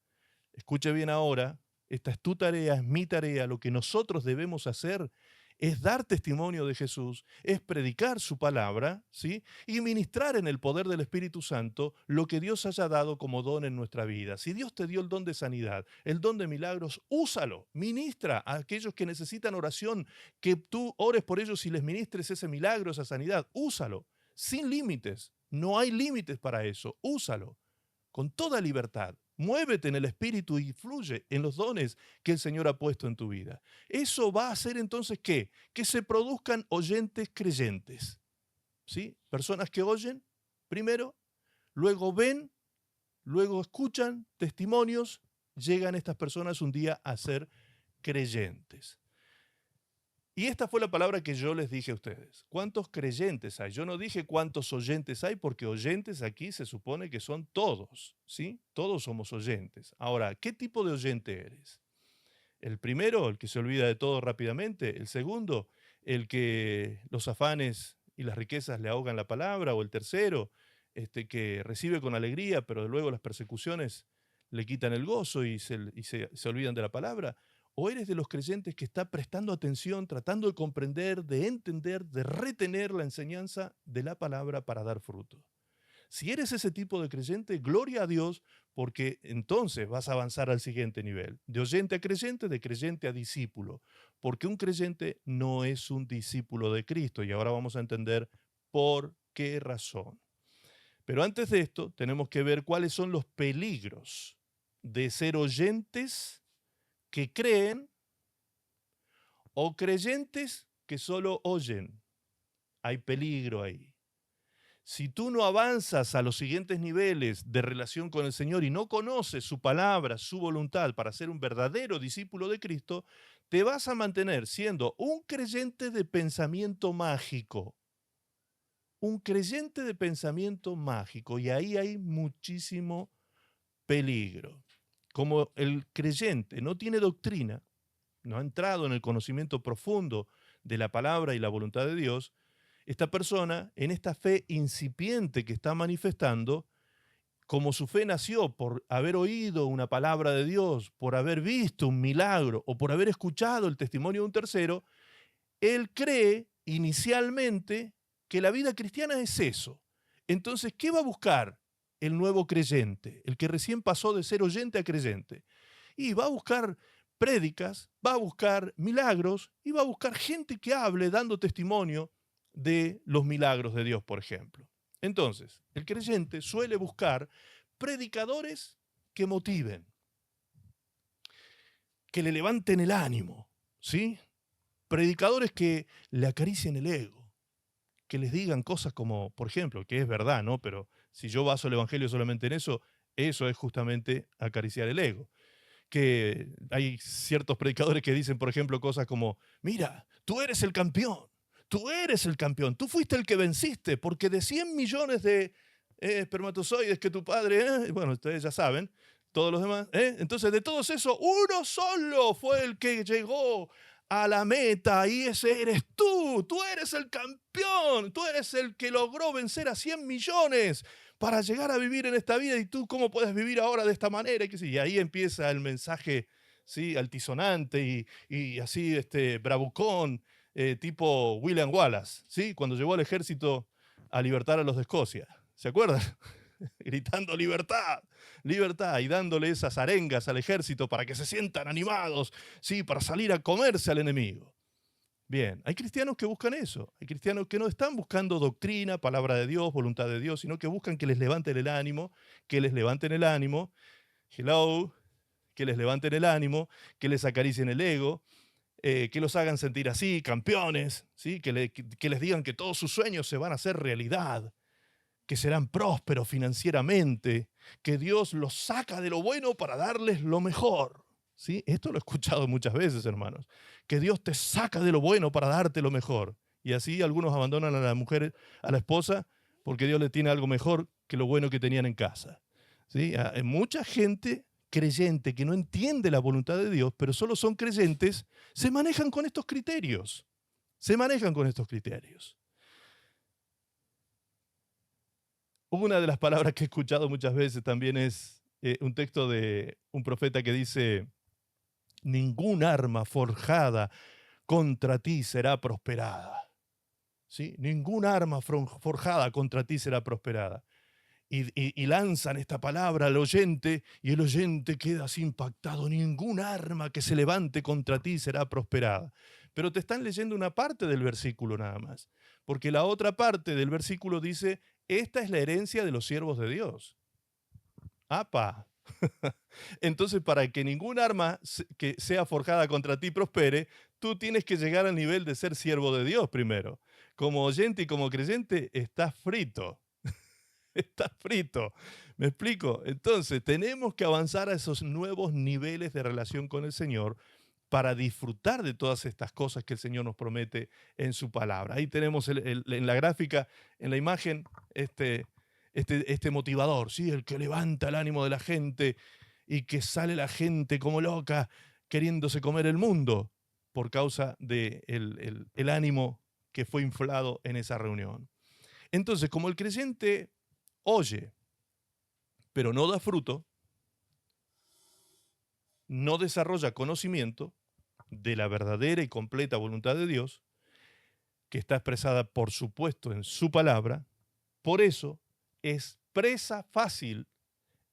Speaker 1: escuche bien ahora, esta es tu tarea, es mi tarea, lo que nosotros debemos hacer es dar testimonio de Jesús, es predicar su palabra, ¿sí? Y ministrar en el poder del Espíritu Santo lo que Dios haya dado como don en nuestra vida. Si Dios te dio el don de sanidad, el don de milagros, úsalo, ministra a aquellos que necesitan oración, que tú ores por ellos y les ministres ese milagro, esa sanidad, úsalo, sin límites, no hay límites para eso, úsalo, con toda libertad. Muévete en el Espíritu y fluye en los dones que el Señor ha puesto en tu vida. Eso va a hacer entonces ¿qué? Que se produzcan oyentes creyentes. ¿Sí? Personas que oyen primero, luego ven, luego escuchan testimonios, llegan estas personas un día a ser creyentes. Y esta fue la palabra que yo les dije a ustedes. ¿Cuántos creyentes hay? Yo no dije cuántos oyentes hay, porque oyentes aquí se supone que son todos, ¿sí? Todos somos oyentes. Ahora, ¿qué tipo de oyente eres? El primero, el que se olvida de todo rápidamente. El segundo, el que los afanes y las riquezas le ahogan la palabra. O el tercero, que recibe con alegría, pero luego las persecuciones le quitan el gozo y se olvidan de la palabra. ¿O eres de los creyentes que está prestando atención, tratando de comprender, de entender, de retener la enseñanza de la palabra para dar fruto? Si eres ese tipo de creyente, gloria a Dios, porque entonces vas a avanzar al siguiente nivel. De oyente a creyente, de creyente a discípulo. Porque un creyente no es un discípulo de Cristo. Y ahora vamos a entender por qué razón. Pero antes de esto, tenemos que ver cuáles son los peligros de ser oyentes que creen o creyentes que solo oyen. Hay peligro ahí. Si tú no avanzas a los siguientes niveles de relación con el Señor y no conoces su palabra, su voluntad para ser un verdadero discípulo de Cristo, te vas a mantener siendo un creyente de pensamiento mágico. Un creyente de pensamiento mágico. Y ahí hay muchísimo peligro. Como el creyente no tiene doctrina, no ha entrado en el conocimiento profundo de la palabra y la voluntad de Dios, esta persona, en esta fe incipiente que está manifestando, como su fe nació por haber oído una palabra de Dios, por haber visto un milagro o por haber escuchado el testimonio de un tercero, él cree inicialmente que la vida cristiana es eso. Entonces, ¿qué va a buscar el nuevo creyente? El que recién pasó de ser oyente a creyente. Y va a buscar prédicas, va a buscar milagros y va a buscar gente que hable dando testimonio de los milagros de Dios, por ejemplo. Entonces, el creyente suele buscar predicadores que motiven, que le levanten el ánimo, ¿sí? Predicadores que le acaricien el ego, que les digan cosas como, por ejemplo, que es verdad, ¿no? Pero si yo baso el evangelio solamente en eso, eso es justamente acariciar el ego. Que hay ciertos predicadores que dicen, por ejemplo, cosas como, mira, tú eres el campeón, tú eres el campeón, tú fuiste el que venciste, porque de 100 millones de espermatozoides que tu padre, bueno, ustedes ya saben, todos los demás, entonces de todos esos, uno solo fue el que llegó a la meta y ese eres tú eres el campeón, tú eres el que logró vencer a 100 millones para llegar a vivir en esta vida y tú cómo puedes vivir ahora de esta manera. Y ahí empieza el mensaje, ¿sí? Altisonante y así bravucón, tipo William Wallace, ¿sí? Cuando llevó al ejército a libertar a los de Escocia. ¿Se acuerdan? Gritando libertad, libertad y dándole esas arengas al ejército para que se sientan animados, ¿sí? Para salir a comerse al enemigo. Bien, hay cristianos que buscan eso, hay cristianos que no están buscando doctrina, palabra de Dios, voluntad de Dios, sino que buscan que les levanten el ánimo, que les levanten el ánimo, hello, que les levanten el ánimo, que les acaricien el ego, que los hagan sentir así, campeones, ¿sí? Que les digan que todos sus sueños se van a hacer realidad, que serán prósperos financieramente, que Dios los saca de lo bueno para darles lo mejor. ¿Sí? Esto lo he escuchado muchas veces, hermanos. Que Dios te saca de lo bueno para darte lo mejor. Y así algunos abandonan a la mujer, a la esposa, porque Dios le tiene algo mejor que lo bueno que tenían en casa. ¿Sí? Hay mucha gente creyente que no entiende la voluntad de Dios, pero solo son creyentes, se manejan con estos criterios. Se manejan con estos criterios. Una de las palabras que he escuchado muchas veces también es un texto de un profeta que dice, ningún arma forjada contra ti será prosperada. ¿Sí? Ningún arma forjada contra ti será prosperada. Y lanzan esta palabra al oyente y el oyente queda así impactado. Ningún arma que se levante contra ti será prosperada. Pero te están leyendo una parte del versículo nada más. Porque la otra parte del versículo dice, esta es la herencia de los siervos de Dios. ¡Apa! Entonces, para que ningún arma que sea forjada contra ti prospere, tú tienes que llegar al nivel de ser siervo de Dios primero. Como oyente y como creyente, estás frito. Estás frito. ¿Me explico? Entonces, tenemos que avanzar a esos nuevos niveles de relación con el Señor para disfrutar de todas estas cosas que el Señor nos promete en su palabra. Ahí tenemos en la gráfica, en la imagen, este motivador, ¿sí? El que levanta el ánimo de la gente y que sale la gente como loca queriéndose comer el mundo por causa del el ánimo que fue inflado en esa reunión. Entonces, como el creyente oye, pero no da fruto, no desarrolla conocimiento de la verdadera y completa voluntad de Dios, que está expresada, por supuesto, en su palabra, por eso es presa fácil.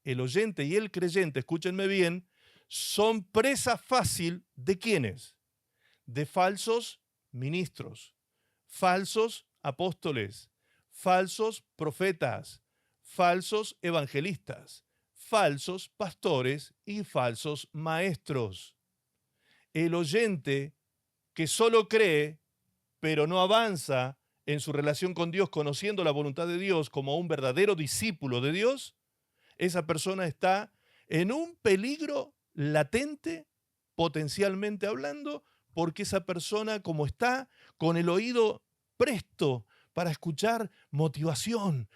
Speaker 1: El oyente y el creyente, escúchenme bien, son presa fácil ¿de quiénes? De falsos ministros, falsos apóstoles, falsos profetas, falsos evangelistas, falsos pastores y falsos maestros. El oyente que solo cree, pero no avanza en su relación con Dios, conociendo la voluntad de Dios como un verdadero discípulo de Dios, esa persona está en un peligro latente, potencialmente hablando, porque esa persona, como está con el oído presto para escuchar motivación,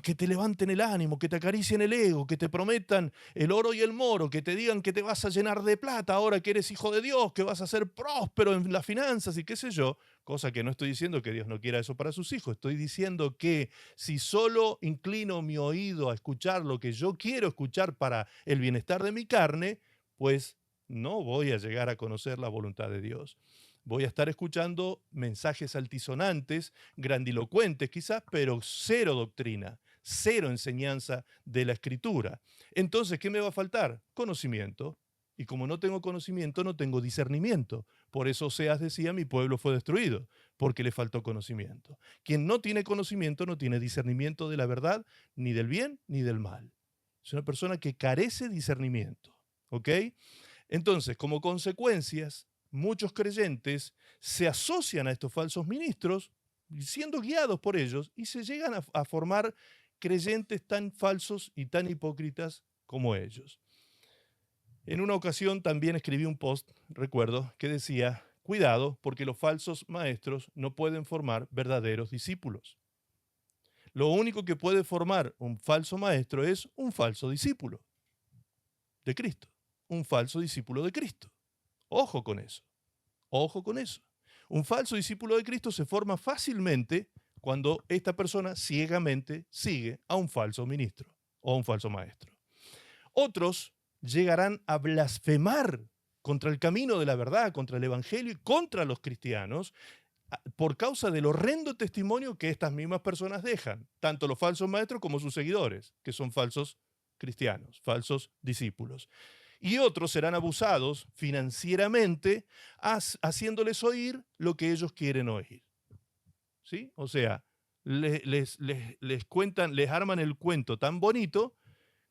Speaker 1: que te levanten el ánimo, que te acaricien el ego, que te prometan el oro y el moro, que te digan que te vas a llenar de plata ahora que eres hijo de Dios, que vas a ser próspero en las finanzas y qué sé yo, cosa que no estoy diciendo que Dios no quiera eso para sus hijos, estoy diciendo que si solo inclino mi oído a escuchar lo que yo quiero escuchar para el bienestar de mi carne, pues no voy a llegar a conocer la voluntad de Dios. Voy a estar escuchando mensajes altisonantes, grandilocuentes quizás, pero cero doctrina, cero enseñanza de la Escritura. Entonces, ¿qué me va a faltar? Conocimiento. Y como no tengo conocimiento, no tengo discernimiento. Por eso Oseas decía, mi pueblo fue destruido, porque le faltó conocimiento. Quien no tiene conocimiento no tiene discernimiento de la verdad, ni del bien, ni del mal. Es una persona que carece de discernimiento. ¿Ok? Entonces, como consecuencias, muchos creyentes se asocian a estos falsos ministros, siendo guiados por ellos, y se llegan a formar creyentes tan falsos y tan hipócritas como ellos. En una ocasión también escribí un post, recuerdo, que decía, cuidado, porque los falsos maestros no pueden formar verdaderos discípulos. Lo único que puede formar un falso maestro es un falso discípulo de Cristo, un falso discípulo de Cristo. Ojo con eso, ojo con eso. Un falso discípulo de Cristo se forma fácilmente cuando esta persona ciegamente sigue a un falso ministro o a un falso maestro. Otros llegarán a blasfemar contra el camino de la verdad, contra el evangelio y contra los cristianos por causa del horrendo testimonio que estas mismas personas dejan, tanto los falsos maestros como sus seguidores, que son falsos cristianos, falsos discípulos. Y otros serán abusados financieramente haciéndoles oír lo que ellos quieren oír. ¿Sí? O sea, les cuentan, les arman el cuento tan bonito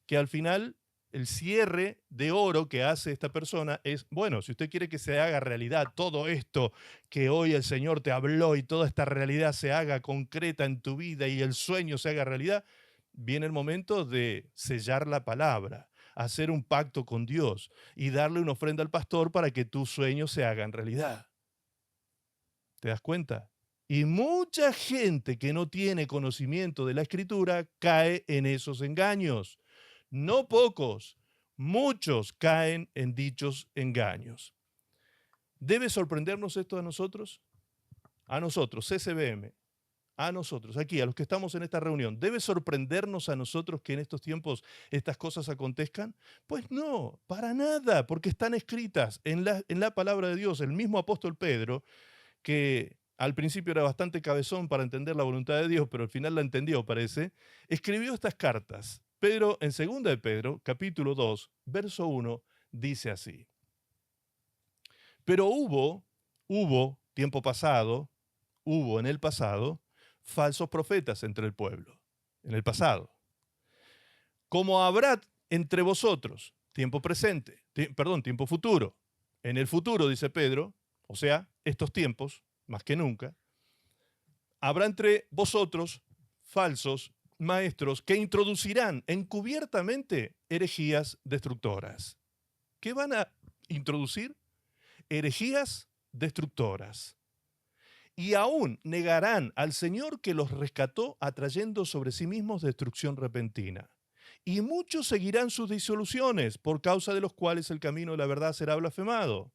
Speaker 1: que al final el cierre de oro que hace esta persona es, bueno, si usted quiere que se haga realidad todo esto que hoy el Señor te habló y toda esta realidad se haga concreta en tu vida y el sueño se haga realidad, viene el momento de sellar la palabra, hacer un pacto con Dios y darle una ofrenda al pastor para que tus sueños se hagan realidad. ¿Te das cuenta? Y mucha gente que no tiene conocimiento de la Escritura cae en esos engaños. No pocos, muchos caen en dichos engaños. ¿Debe sorprendernos esto a nosotros? A nosotros, CCBM, a nosotros, aquí, a los que estamos en esta reunión. ¿Debe sorprendernos a nosotros que en estos tiempos estas cosas acontezcan? Pues no, para nada, porque están escritas en la palabra de Dios. El mismo apóstol Pedro, que al principio era bastante cabezón para entender la voluntad de Dios, pero al final la entendió, parece, escribió estas cartas. Pedro, en 2 de Pedro, capítulo 2, verso 1, dice así. Pero hubo, tiempo pasado, hubo en el pasado, falsos profetas entre el pueblo, en el pasado. Como habrá entre vosotros, tiempo presente, tiempo futuro. En el futuro, dice Pedro, o sea, estos tiempos, más que nunca, habrá entre vosotros falsos maestros que introducirán encubiertamente herejías destructoras. ¿Qué van a introducir? Herejías destructoras. Y aún negarán al Señor que los rescató, atrayendo sobre sí mismos destrucción repentina. Y muchos seguirán sus disoluciones, por causa de los cuales el camino de la verdad será blasfemado.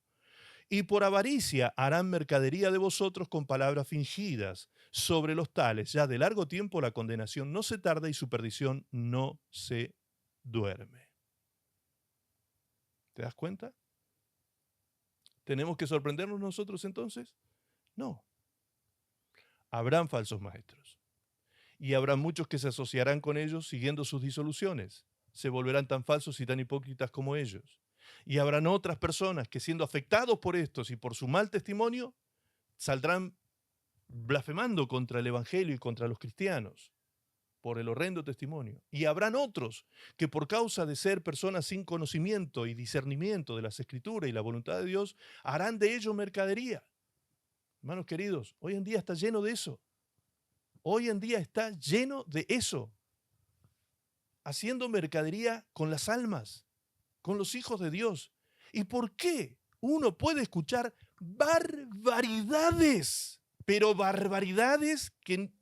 Speaker 1: Y por avaricia harán mercadería de vosotros con palabras fingidas. Sobre los tales, ya de largo tiempo, la condenación no se tarda y su perdición no se duerme. ¿Te das cuenta? ¿Tenemos que sorprendernos nosotros entonces? No. Habrán falsos maestros. Y habrá muchos que se asociarán con ellos siguiendo sus disoluciones. Se volverán tan falsos y tan hipócritas como ellos. Y habrán otras personas que, siendo afectados por estos y por su mal testimonio, saldrán blasfemando contra el evangelio y contra los cristianos por el horrendo testimonio. Y habrán otros que, por causa de ser personas sin conocimiento y discernimiento de las Escrituras y la voluntad de Dios, harán de ello mercadería. Hermanos queridos, hoy en día está lleno de eso. Hoy en día está lleno de eso. Haciendo mercadería con las almas, con los hijos de Dios. ¿Y por qué uno puede escuchar barbaridades? Pero barbaridades que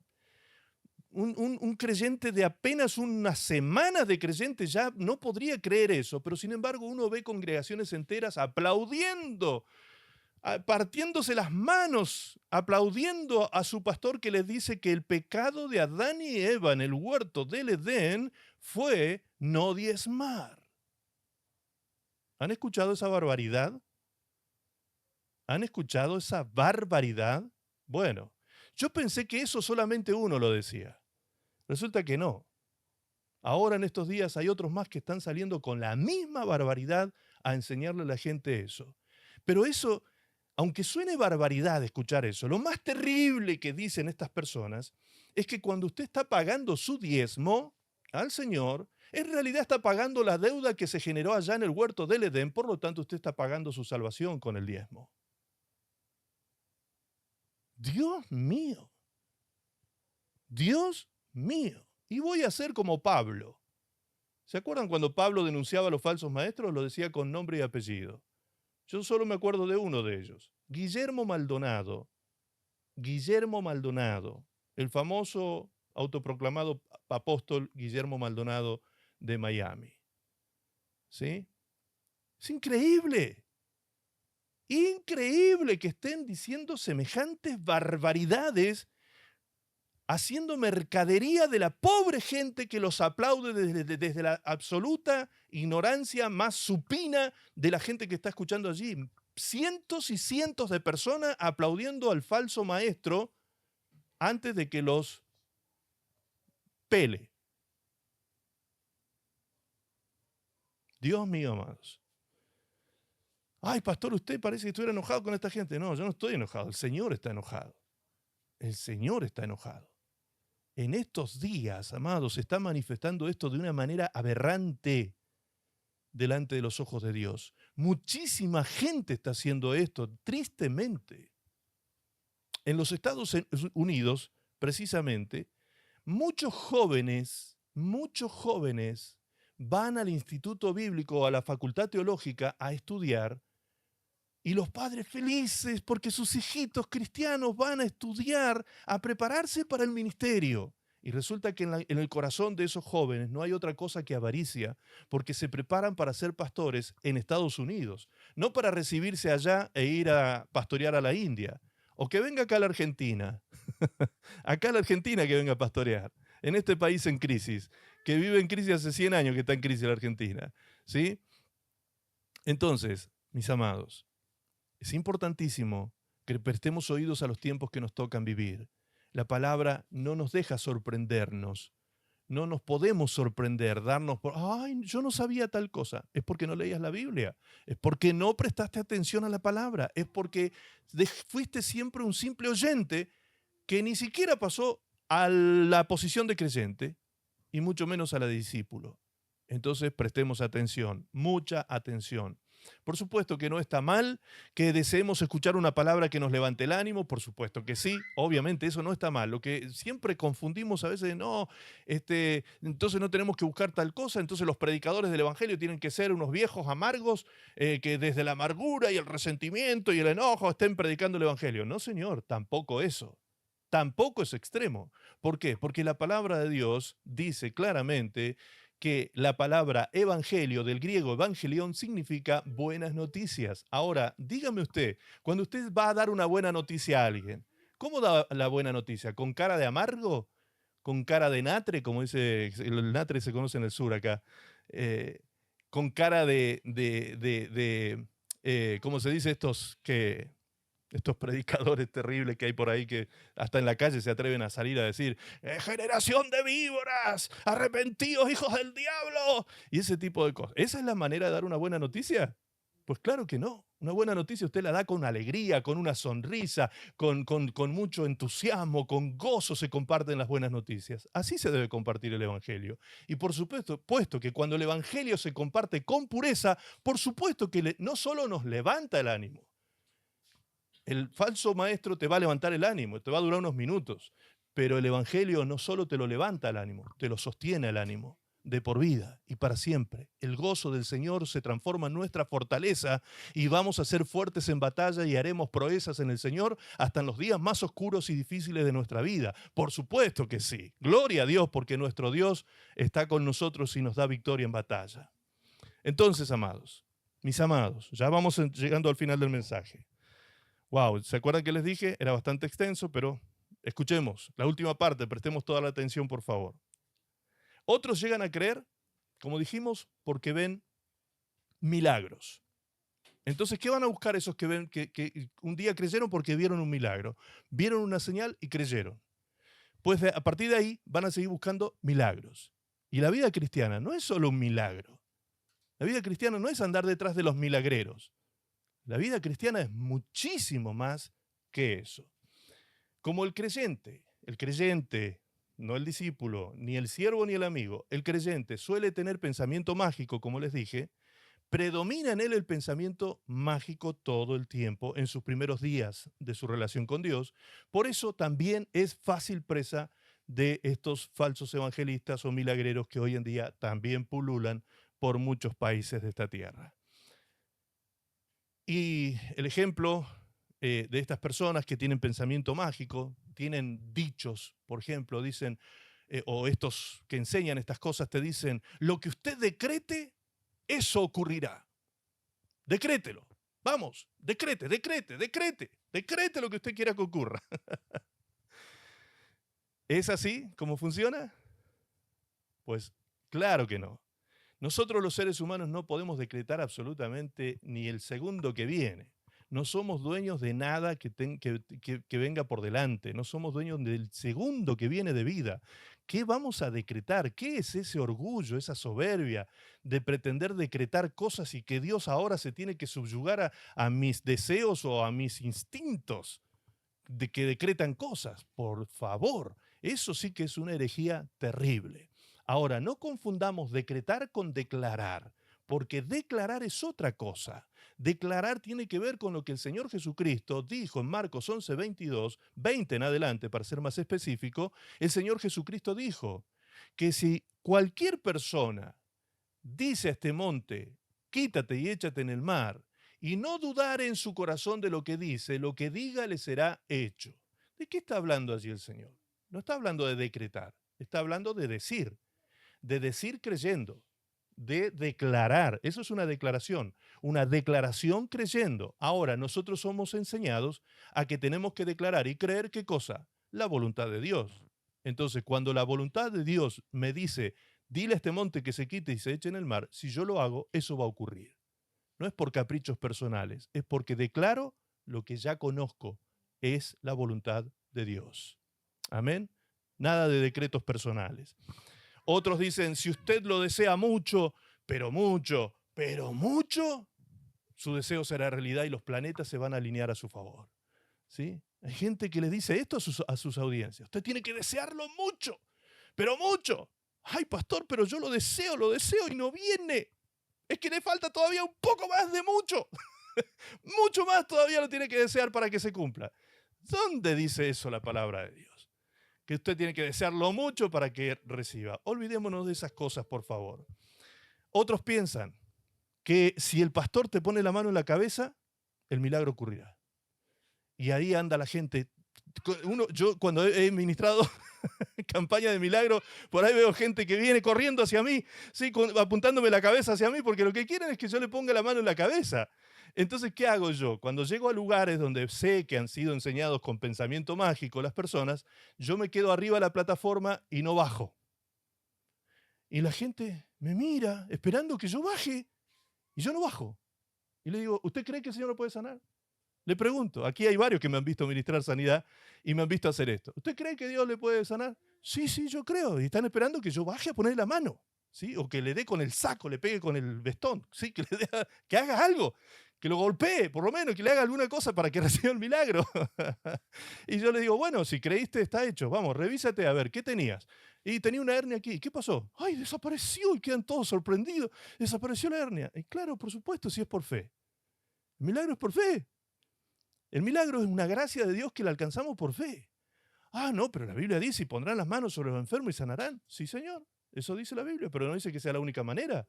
Speaker 1: un creyente de apenas unas semanas de creyente ya no podría creer eso, pero sin embargo uno ve congregaciones enteras aplaudiendo, partiéndose las manos, aplaudiendo a su pastor que les dice que el pecado de Adán y Eva en el huerto del Edén fue no diezmar. ¿Han escuchado esa barbaridad? ¿Han escuchado esa barbaridad? Bueno, yo pensé que eso solamente uno lo decía. Resulta que no. Ahora en estos días hay otros más que están saliendo con la misma barbaridad a enseñarle a la gente eso. Pero eso, aunque suene barbaridad escuchar eso, lo más terrible que dicen estas personas es que cuando usted está pagando su diezmo al Señor, en realidad está pagando la deuda que se generó allá en el huerto del Edén, por lo tanto usted está pagando su salvación con el diezmo. Dios mío, Dios mío. Y voy a ser como Pablo. ¿Se acuerdan cuando Pablo denunciaba a los falsos maestros? Lo decía con nombre y apellido. Yo solo me acuerdo de uno de ellos, Guillermo Maldonado. Guillermo Maldonado, el famoso autoproclamado apóstol Guillermo Maldonado de Miami. ¿Sí? Es increíble. Increíble que estén diciendo semejantes barbaridades, haciendo mercadería de la pobre gente que los aplaude desde la absoluta ignorancia más supina de la gente que está escuchando allí. Cientos y cientos de personas aplaudiendo al falso maestro antes de que los pele. Dios mío, amados. Ay, pastor, usted parece que estuviera enojado con esta gente. No, yo no estoy enojado. El Señor está enojado. El Señor está enojado. En estos días, amados, se está manifestando esto de una manera aberrante delante de los ojos de Dios. Muchísima gente está haciendo esto, tristemente. En los Estados Unidos, precisamente, muchos jóvenes van al instituto bíblico, a la facultad teológica, a estudiar, y los padres felices porque sus hijitos cristianos van a estudiar, a prepararse para el ministerio. Y resulta que en el corazón de esos jóvenes no hay otra cosa que avaricia, porque se preparan para ser pastores en Estados Unidos, no para recibirse allá e ir a pastorear a la India, o que venga acá a la Argentina, acá a la Argentina que venga a pastorear, en este país en crisis, que vive en crisis hace 100 años que está en crisis la Argentina, ¿sí? Entonces, mis amados, es importantísimo que prestemos oídos a los tiempos que nos tocan vivir. La palabra no nos deja sorprendernos. No nos podemos sorprender, darnos por, ay, yo no sabía tal cosa. Es porque no leías la Biblia. Es porque no prestaste atención a la palabra. Es porque fuiste siempre un simple oyente que ni siquiera pasó a la posición de creyente y mucho menos a la de discípulo. Entonces prestemos atención, mucha atención. Por supuesto que no está mal que deseemos escuchar una palabra que nos levante el ánimo, por supuesto que sí, obviamente eso no está mal. Lo que siempre confundimos a veces, no, entonces no tenemos que buscar tal cosa, entonces los predicadores del Evangelio tienen que ser unos viejos amargos que desde la amargura y el resentimiento y el enojo estén predicando el Evangelio. No, señor, tampoco eso. Tampoco es extremo. ¿Por qué? Porque la palabra de Dios dice claramente que la palabra evangelio, del griego evangelión, significa buenas noticias. Ahora, dígame usted, cuando usted va a dar una buena noticia a alguien, ¿cómo da la buena noticia? ¿Con cara de amargo? ¿Con cara de natre? Como dice, el natre se conoce en el sur acá. ¿Con cara ¿cómo se dice estos predicadores terribles que hay por ahí que hasta en la calle se atreven a salir a decir, generación de víboras, arrepentidos hijos del diablo, y ese tipo de cosas? ¿Esa es la manera de dar una buena noticia? Pues claro que no. Una buena noticia usted la da con alegría, con una sonrisa, con mucho entusiasmo, con gozo se comparten las buenas noticias. Así se debe compartir el Evangelio. Y por supuesto, puesto que cuando el Evangelio se comparte con pureza, por supuesto que no solo nos levanta el ánimo. El falso maestro te va a levantar el ánimo, te va a durar unos minutos, pero el Evangelio no solo te lo levanta el ánimo, te lo sostiene el ánimo de por vida y para siempre. El gozo del Señor se transforma en nuestra fortaleza y vamos a ser fuertes en batalla y haremos proezas en el Señor hasta en los días más oscuros y difíciles de nuestra vida. Por supuesto que sí. Gloria a Dios porque nuestro Dios está con nosotros y nos da victoria en batalla. Entonces, amados, mis amados, ya vamos llegando al final del mensaje. Wow, ¿se acuerdan que les dije? Era bastante extenso, pero escuchemos la última parte, prestemos toda la atención, por favor. Otros llegan a creer, como dijimos, porque ven milagros. Entonces, ¿qué van a buscar esos que ven que un día creyeron porque vieron un milagro? Vieron una señal y creyeron. Pues a partir de ahí van a seguir buscando milagros. Y la vida cristiana no es solo un milagro. La vida cristiana no es andar detrás de los milagreros. La vida cristiana es muchísimo más que eso. Como el creyente, no el discípulo, ni el siervo ni el amigo, el creyente suele tener pensamiento mágico, como les dije, predomina en él el pensamiento mágico todo el tiempo en sus primeros días de su relación con Dios. Por eso también es fácil presa de estos falsos evangelistas o milagreros que hoy en día también pululan por muchos países de esta tierra. Y el ejemplo de estas personas que tienen pensamiento mágico, tienen dichos, por ejemplo, dicen, o estos que enseñan estas cosas te dicen, lo que usted decrete, eso ocurrirá. Decrételo. Vamos, decrete lo que usted quiera que ocurra. ¿Es así como funciona? Pues claro que no. Nosotros los seres humanos no podemos decretar absolutamente ni el segundo que viene. No somos dueños de nada que venga por delante. No somos dueños del segundo que viene de vida. ¿Qué vamos a decretar? ¿Qué es ese orgullo, esa soberbia de pretender decretar cosas y que Dios ahora se tiene que subyugar a mis deseos o a mis instintos de que decretan cosas? Por favor, eso sí que es una herejía terrible. Ahora, no confundamos decretar con declarar, porque declarar es otra cosa. Declarar tiene que ver con lo que el Señor Jesucristo dijo en Marcos 11, 22, 20 en adelante, para ser más específico. El Señor Jesucristo dijo que si cualquier persona dice a este monte, quítate y échate en el mar, y no dudar en su corazón de lo que dice, lo que diga le será hecho. ¿De qué está hablando allí el Señor? No está hablando de decretar, está hablando de decir creyendo, de declarar. Eso es una declaración creyendo. Ahora, nosotros somos enseñados a que tenemos que declarar y creer, ¿qué cosa? La voluntad de Dios. Entonces, cuando la voluntad de Dios me dice, dile a este monte que se quite y se eche en el mar, si yo lo hago, eso va a ocurrir. No es por caprichos personales, es porque declaro lo que ya conozco, es la voluntad de Dios. Amén. Nada de decretos personales. Otros dicen, si usted lo desea mucho, su deseo será realidad y los planetas se van a alinear a su favor. ¿Sí? Hay gente que le dice esto a sus audiencias. Usted tiene que desearlo mucho, pero mucho. Ay, pastor, pero yo lo deseo y no viene. Es que le falta todavía un poco más de mucho. Mucho más todavía lo tiene que desear para que se cumpla. ¿Dónde dice eso la palabra de Dios? Que usted tiene que desearlo mucho para que reciba. Olvidémonos de esas cosas, por favor. Otros piensan que si el pastor te pone la mano en la cabeza, el milagro ocurrirá. Y ahí anda la gente. Yo cuando he ministrado campaña de milagro, por ahí veo gente que viene corriendo hacia mí, ¿sí? Apuntándome la cabeza hacia mí, porque lo que quieren es que yo le ponga la mano en la cabeza. Entonces, ¿qué hago yo? Cuando llego a lugares donde sé que han sido enseñados con pensamiento mágico las personas, yo me quedo arriba de la plataforma y no bajo. Y la gente me mira esperando que yo baje y yo no bajo. Y le digo, ¿usted cree que el Señor lo puede sanar? Le pregunto, aquí hay varios que me han visto ministrar sanidad y me han visto hacer esto. ¿Usted cree que Dios le puede sanar? Sí, yo creo. Y están esperando que yo baje a poner la mano, ¿sí? O que le dé con el saco, le pegue con el vestón, ¿sí? Que haga algo, que lo golpee, por lo menos, que le haga alguna cosa para que reciba el milagro. Y yo le digo, bueno, si creíste, está hecho. Vamos, revísate a ver, ¿qué tenías? Y tenía una hernia aquí. ¿Qué pasó? ¡Ay, desapareció! Y quedan todos sorprendidos. Desapareció la hernia. Y claro, por supuesto, si es por fe. El milagro es por fe. El milagro es una gracia de Dios que la alcanzamos por fe. Ah, no, pero la Biblia dice, y pondrán las manos sobre los enfermos y sanarán. Sí, Señor, eso dice la Biblia, pero no dice que sea la única manera.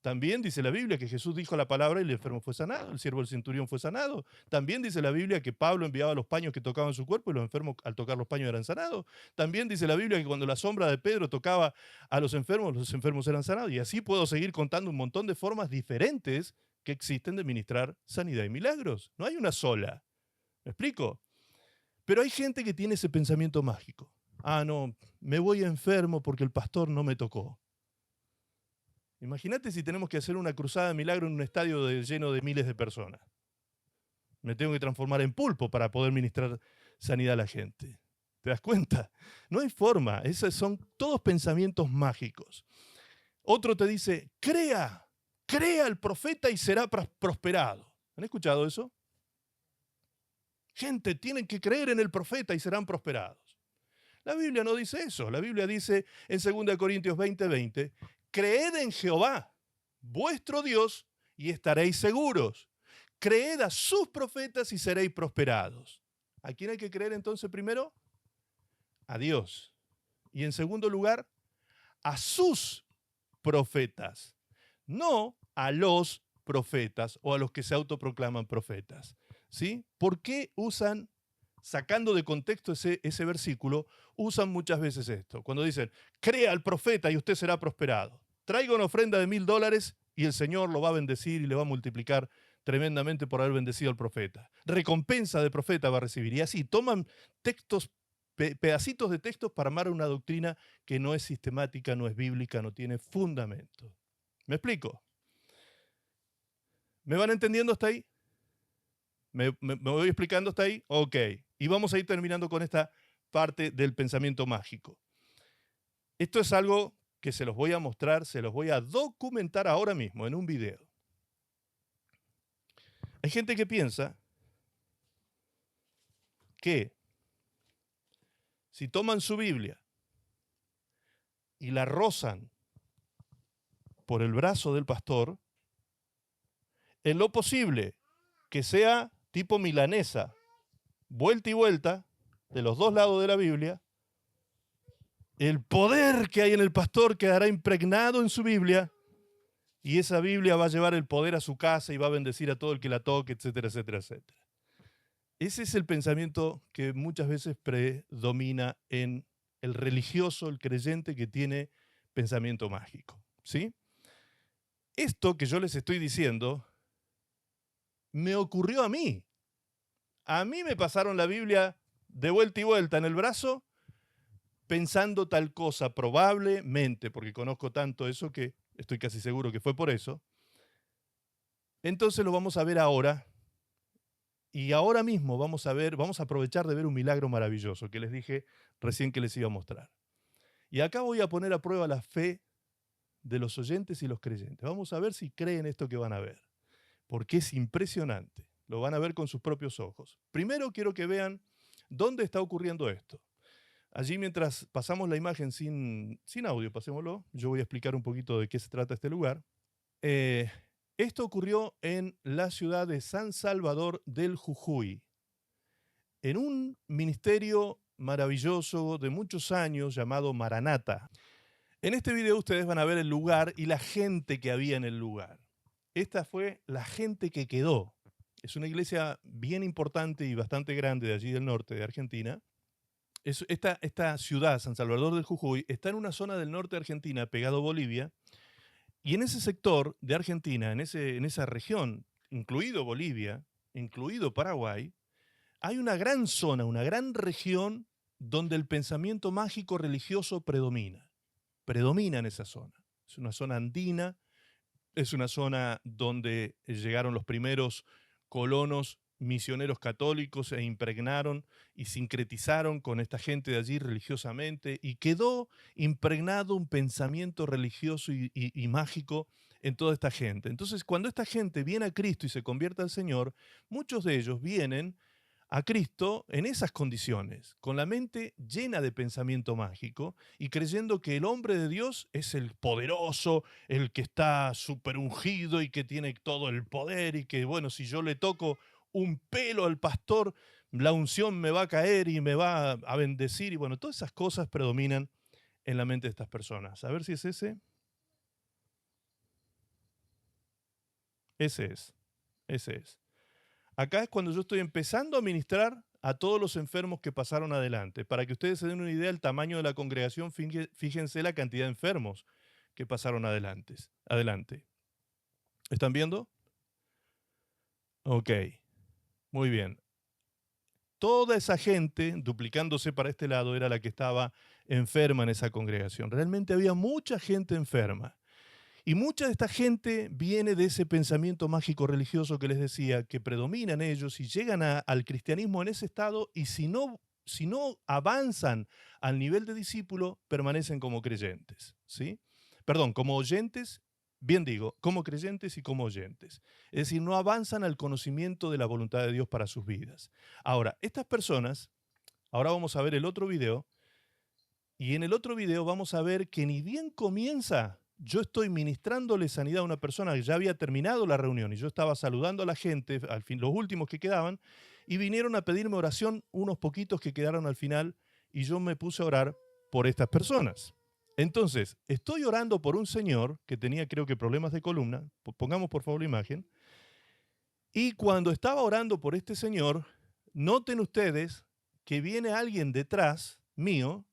Speaker 1: También dice la Biblia que Jesús dijo la palabra y el enfermo fue sanado, el siervo del centurión fue sanado. También dice la Biblia que Pablo enviaba los paños que tocaban su cuerpo y los enfermos al tocar los paños eran sanados. También dice la Biblia que cuando la sombra de Pedro tocaba a los enfermos eran sanados. Y así puedo seguir contando un montón de formas diferentes que existen de ministrar sanidad y milagros. No hay una sola. ¿Me explico? Pero hay gente que tiene ese pensamiento mágico. Ah, no, me voy enfermo porque el pastor no me tocó. Imagínate si tenemos que hacer una cruzada de milagro en un estadio lleno de miles de personas. Me tengo que transformar en pulpo para poder ministrar sanidad a la gente. ¿Te das cuenta? No hay forma. Esos son todos pensamientos mágicos. Otro te dice, crea al profeta y será prosperado. ¿Han escuchado eso? Gente, tienen que creer en el profeta y serán prosperados. La Biblia no dice eso. La Biblia dice en 2 Corintios 20:20, creed en Jehová, vuestro Dios, y estaréis seguros. Creed a sus profetas y seréis prosperados. ¿A quién hay que creer entonces primero? A Dios. Y en segundo lugar, a sus profetas. No a los profetas o a los que se autoproclaman profetas. ¿Sí? ¿Por qué usan, sacando de contexto ese versículo, usan muchas veces esto? Cuando dicen, crea al profeta y usted será prosperado. Traiga una ofrenda de $1000 y el Señor lo va a bendecir y le va a multiplicar tremendamente por haber bendecido al profeta. Recompensa de profeta va a recibir. Y así toman textos, pedacitos de textos para armar una doctrina que no es sistemática, no es bíblica, no tiene fundamento. ¿Me explico? ¿Me van entendiendo hasta ahí? ¿Me voy explicando hasta ahí? Ok. Y vamos a ir terminando con esta parte del pensamiento mágico. Esto es algo que se los voy a mostrar, se los voy a documentar ahora mismo en un video. Hay gente que piensa que si toman su Biblia y la rozan por el brazo del pastor, en lo posible que sea tipo milanesa, vuelta y vuelta, de los dos lados de la Biblia, el poder que hay en el pastor quedará impregnado en su Biblia y esa Biblia va a llevar el poder a su casa y va a bendecir a todo el que la toque, etcétera, etcétera, etcétera. Ese es el pensamiento que muchas veces predomina en el religioso, el creyente que tiene pensamiento mágico, ¿sí? Esto que yo les estoy diciendo me ocurrió a mí. A mí me pasaron la Biblia de vuelta y vuelta en el brazo pensando tal cosa, probablemente, porque conozco tanto eso que estoy casi seguro que fue por eso. Entonces lo vamos a ver ahora. Y ahora mismo vamos a aprovechar de ver un milagro maravilloso que les dije recién que les iba a mostrar. Y acá voy a poner a prueba la fe de los oyentes y los creyentes. Vamos a ver si creen esto que van a ver, porque es impresionante. Lo van a ver con sus propios ojos. Primero quiero que vean dónde está ocurriendo esto. Allí mientras pasamos la imagen sin audio, pasémoslo, yo voy a explicar un poquito de qué se trata este lugar. Esto ocurrió en la ciudad de San Salvador del Jujuy, en un ministerio maravilloso de muchos años llamado Maranata. En este video ustedes van a ver el lugar y la gente que había en el lugar. Esta fue la gente que quedó. Es una iglesia bien importante y bastante grande de allí del norte de Argentina. Esta ciudad, San Salvador del Jujuy, está en una zona del norte de Argentina, pegado a Bolivia, y en ese sector de Argentina, en esa región, incluido Bolivia, incluido Paraguay, hay una gran zona, una gran región donde el pensamiento mágico religioso predomina. Predomina en esa zona. Es una zona andina, es una zona donde llegaron los primeros colonos misioneros católicos e impregnaron y sincretizaron con esta gente de allí religiosamente y quedó impregnado un pensamiento religioso y mágico en toda esta gente. Entonces, cuando esta gente viene a Cristo y se convierte al Señor, muchos de ellos vienen a Cristo en esas condiciones, con la mente llena de pensamiento mágico y creyendo que el hombre de Dios es el poderoso, el que está súper ungido y que tiene todo el poder y que, bueno, si yo le toco un pelo al pastor, la unción me va a caer y me va a bendecir. Y bueno, todas esas cosas predominan en la mente de estas personas. A ver si es ese. Ese es. Acá es cuando yo estoy empezando a ministrar a todos los enfermos que pasaron adelante. Para que ustedes se den una idea del tamaño de la congregación, fíjense la cantidad de enfermos que pasaron adelante. ¿Están viendo? Ok, muy bien. Toda esa gente, duplicándose para este lado, era la que estaba enferma en esa congregación. Realmente había mucha gente enferma. Y mucha de esta gente viene de ese pensamiento mágico religioso que les decía, que predomina en ellos y llegan al cristianismo en ese estado y si no avanzan al nivel de discípulo, permanecen como creyentes, ¿sí? perdón, como oyentes, bien digo, como creyentes y como oyentes. Es decir, no avanzan al conocimiento de la voluntad de Dios para sus vidas. Ahora, estas personas, ahora vamos a ver el otro video, y en el otro video vamos a ver que ni bien comienza, yo estoy ministrándole sanidad a una persona que ya había terminado la reunión y yo estaba saludando a la gente, al fin, los últimos que quedaban, y vinieron a pedirme oración unos poquitos que quedaron al final y yo me puse a orar por estas personas. Entonces, estoy orando por un señor que tenía creo que problemas de columna, pongamos por favor la imagen, y cuando estaba orando por este señor, noten ustedes que viene alguien detrás mío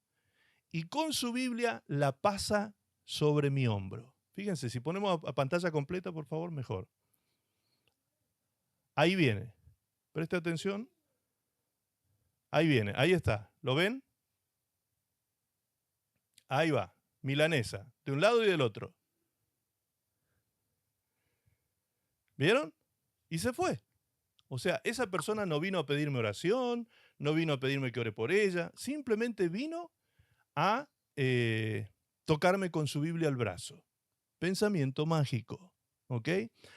Speaker 1: y con su Biblia la pasa sobre mi hombro. Fíjense, si ponemos a pantalla completa, por favor, mejor. Ahí viene. Preste atención. Ahí viene, ahí está. ¿Lo ven? Ahí va, milanesa, de un lado y del otro. ¿Vieron? Y se fue. O sea, esa persona no vino a pedirme oración, no vino a pedirme que ore por ella, simplemente vino a tocarme con su Biblia al brazo. Pensamiento mágico, ¿ok?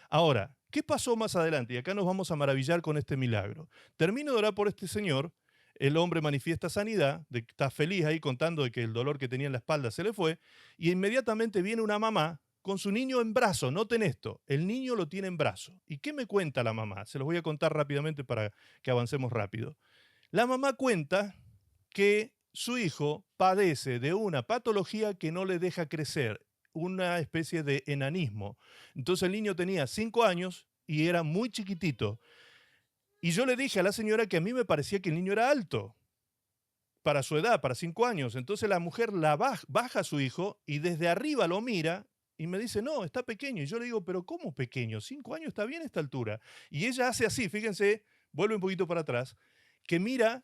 Speaker 1: Ahora, ¿qué pasó más adelante? Y acá nos vamos a maravillar con este milagro. Termino de orar por este señor, el hombre manifiesta sanidad, está feliz ahí contando de que el dolor que tenía en la espalda se le fue, y inmediatamente viene una mamá con su niño en brazo. Noten esto, el niño lo tiene en brazo. ¿Y qué me cuenta la mamá? Se los voy a contar rápidamente para que avancemos rápido. La mamá cuenta que su hijo padece de una patología que no le deja crecer, una especie de enanismo. Entonces el niño tenía 5 años y era muy chiquitito. Y yo le dije a la señora que a mí me parecía que el niño era alto para su edad, para 5 años. Entonces la mujer baja a su hijo y desde arriba lo mira y me dice, no, está pequeño. Y yo le digo, pero ¿cómo pequeño? 5 años está bien esta altura. Y ella hace así, fíjense, vuelve un poquito para atrás, que mira,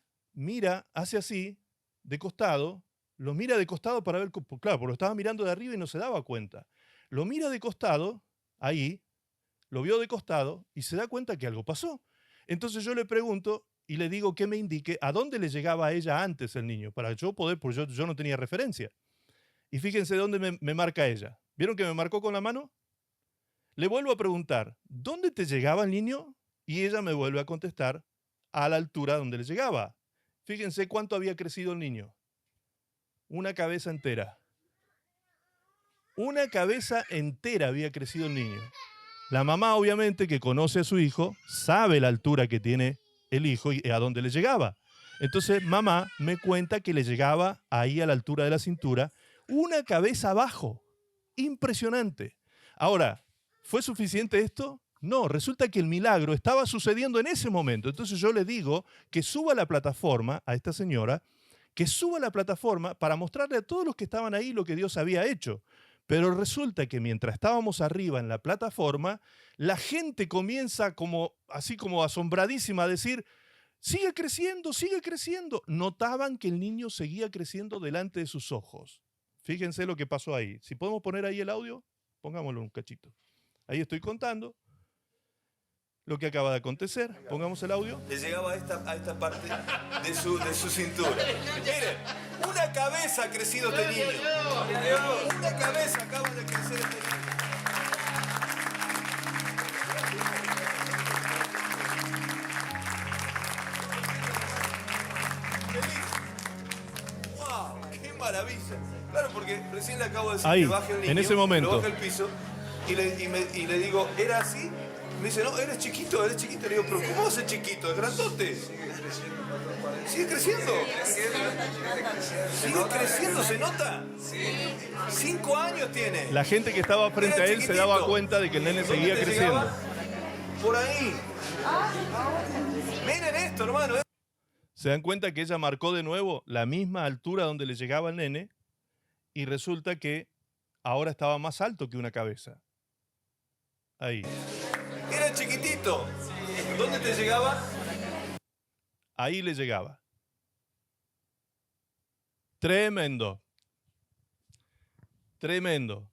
Speaker 1: hace así, de costado, lo mira de costado para ver, claro, porque lo estaba mirando de arriba y no se daba cuenta. Lo mira de costado, ahí, lo vio de costado y se da cuenta que algo pasó. Entonces yo le pregunto y le digo que me indique a dónde le llegaba a ella antes el niño, para yo poder, porque yo no tenía referencia. Y fíjense dónde me marca ella. ¿Vieron que me marcó con la mano? Le vuelvo a preguntar, ¿dónde te llegaba el niño? Y ella me vuelve a contestar, a la altura donde le llegaba. Fíjense cuánto había crecido el niño. Una cabeza entera. Una cabeza entera había crecido el niño. La mamá, obviamente, que conoce a su hijo, sabe la altura que tiene el hijo y a dónde le llegaba. Entonces, mamá me cuenta que le llegaba ahí a la altura de la cintura, una cabeza abajo. Impresionante. Ahora, ¿fue suficiente esto? No, resulta que el milagro estaba sucediendo en ese momento. Entonces yo le digo que suba a la plataforma a esta señora, que suba a la plataforma para mostrarle a todos los que estaban ahí lo que Dios había hecho. Pero resulta que mientras estábamos arriba en la plataforma, la gente comienza así como asombradísima a decir, sigue creciendo, sigue creciendo. Notaban que el niño seguía creciendo delante de sus ojos. Fíjense lo que pasó ahí. Si podemos poner ahí el audio, pongámoslo un cachito. Ahí estoy contando lo que acaba de acontecer. Pongamos el audio.
Speaker 2: Le llegaba a esta parte de su cintura. Miren, una cabeza ha crecido este niño. Una cabeza acaba de crecer este niño. Feliz. ¡Wow! ¡Qué maravilla! Claro, porque recién le acabo de decir
Speaker 1: Ahí,
Speaker 2: que baje el niño.
Speaker 1: en ese momento.
Speaker 2: Lo baja al piso y le digo, ¿era así? Me dice, no, eres chiquito, eres chiquito. Le digo, pero ¿cómo vas a ser chiquito? ¿Es grandote? Sigue creciendo. Sigue creciendo, ¿se nota? 5 años tiene.
Speaker 1: La gente que estaba frente a él se daba cuenta de que el nene seguía creciendo.
Speaker 2: Por ahí. Miren esto, hermano.
Speaker 1: Se dan cuenta que ella marcó de nuevo la misma altura donde le llegaba el nene y resulta que ahora estaba más alto que una cabeza. Ahí.
Speaker 2: Era chiquitito. ¿Dónde te llegaba?
Speaker 1: Ahí le llegaba. Tremendo. Tremendo.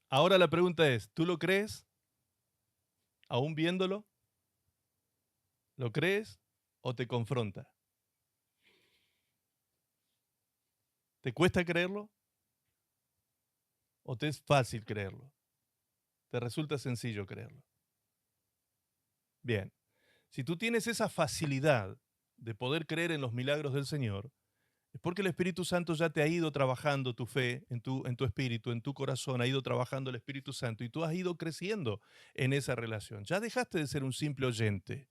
Speaker 1: Ahora la pregunta es, ¿tú lo crees? ¿Aún viéndolo? ¿Lo crees o te confronta? ¿Te cuesta creerlo? ¿O te es fácil creerlo? ¿Te resulta sencillo creerlo? Bien, si tú tienes esa facilidad de poder creer en los milagros del Señor, es porque el Espíritu Santo ya te ha ido trabajando tu fe en tu espíritu, en tu corazón, ha ido trabajando el Espíritu Santo y tú has ido creciendo en esa relación. Ya dejaste de ser un simple oyente.